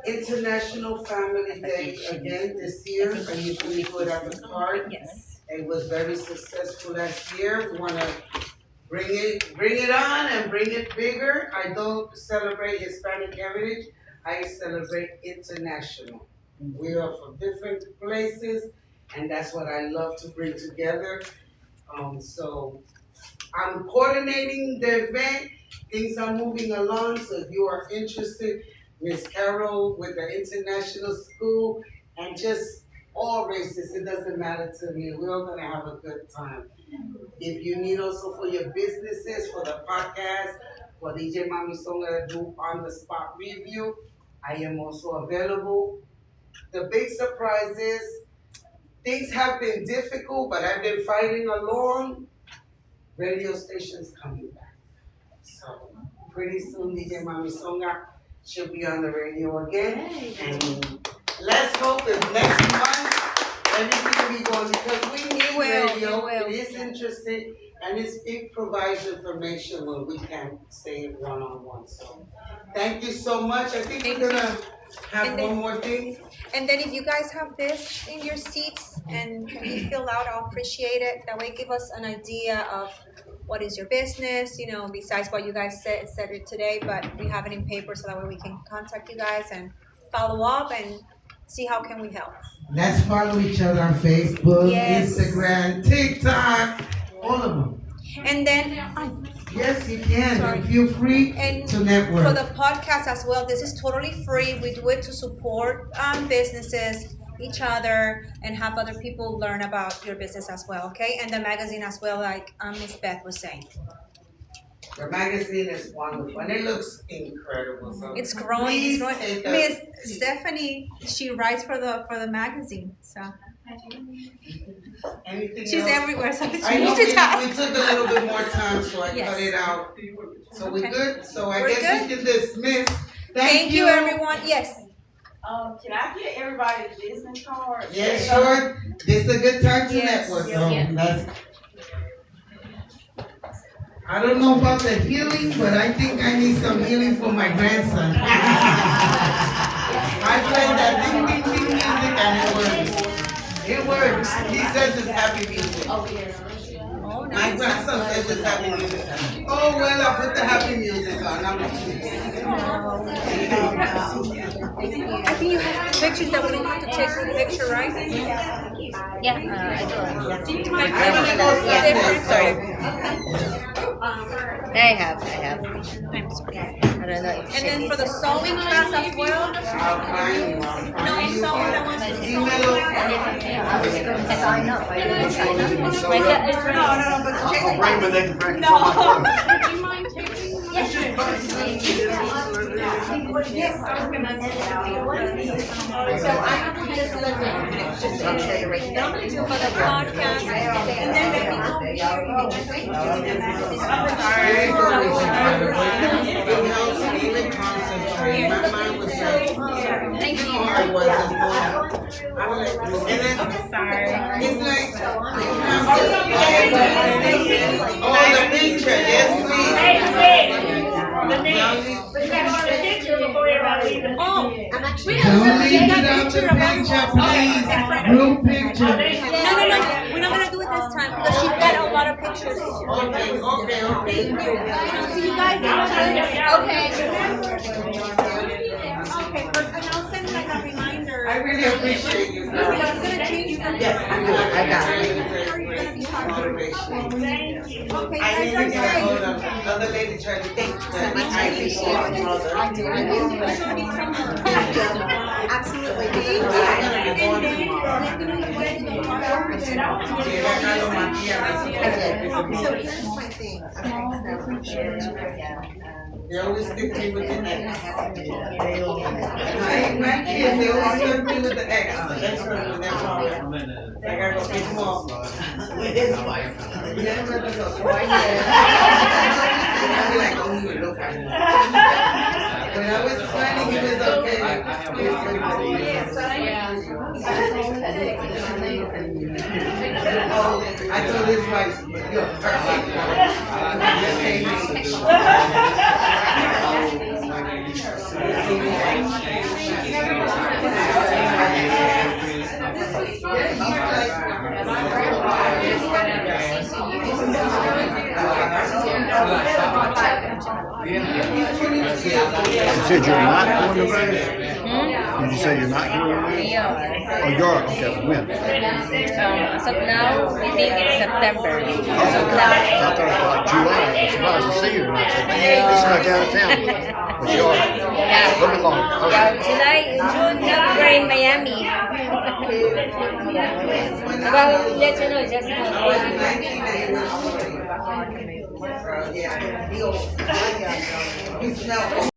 International Family Day again this year. I usually do it at the park. Yes. It was very successful last year. We want to bring it on and bring it bigger. I don't celebrate Hispanic heritage. I celebrate international. We are from different places, and that's what I love to bring together. So I'm coordinating the event. Things are moving along, so if you are interested, Miss Carol with the International School, and just all races, it doesn't matter to me. We're all gonna have a good time. If you need also for your businesses, for the podcast, for DJ Mami Songa to do on the spot review, I am also available. The big surprise is, things have been difficult, but I've been fighting along. Radio station's coming back. So pretty soon DJ Mami Songa she'll be on the radio again. And let's hope that next month everything will be going, because we need radio. It is interesting, and it provides information when we can't say it one-on-one. So thank you so much. I think we're gonna have one more thing. And then if you guys have this in your seats and can you fill out, I'll appreciate it. That way give us an idea of what is your business, you know, besides what you guys said it today, but we have it in paper so that way we can contact you guys and follow up and see how can we help. Let's follow each other on Facebook, Yes. Instagram, TikTok, all of them. And then, Yes, you can. And feel free to network. for the podcast as well, this is totally free. We do it to support businesses. each other and have other people learn about your business as well, okay? And the magazine as well, like Miss Beth was saying. The magazine is wonderful and it looks incredible. So It's growing. It's growing. Miss Stephanie, she writes for the magazine. So anything she's else? everywhere. So I know she we took a little bit more time, so I cut it out. So we're good. So I guess we can dismiss. Thank you, everyone. Yes. Can I get everybody's business card? Yeah, sure. This is a good time to network. So I don't know about the healing, but I think I need some healing for my grandson. I played that ding ding ding music and it works. It works. He says it's happy music. My grandson says it's happy music. Oh well, I put the happy music on. I'm I think you have pictures that we don't have to take a picture, right? Yeah, I do. I have. I'm sorry. I don't know. And then for the sewing class as well. No sewing that wants to sew. Sign up. I didn't sign up. No, but I'll bring them and they can practice No. on my phone. Do you mind taking? Yes. So I have to just let me just to show you right now. For the podcast, and then let me go It helps me even concentrate. My mind was like, I wasn't moving. I was like, and then it's like, oh, the picture, yes, please. Don't leave without the picture, please. Group picture. No. We're not gonna do it this time because she got a lot of pictures. Okay. Thank you. See you guys. Okay, and I'll send like a reminder. I really appreciate you. I was gonna change that. Yes, I got it. Okay, I need to get a hold of the other lady trying to thank you so much. I appreciate it, brother. I do. Absolutely. So here's my thing. They always stick me with the X. My kids, they always stick me with the X. That's right, with that problem. I gotta go pick them up. I'd be like, oh, you look at me. When I was 20, he was okay. Oh, I told his wife, you're perfect. Just say You said you're not going to Did you say you're not going to We are. Oh, you are? Okay, when? As of now, we think it's September. As of I now. thought it was like July. I was surprised to see you. And I said, man, this snuck out of town. But you are. Yeah. A little bit longer. Okay. Yeah, July, June, we're in Miami. Well, let you know, just you smell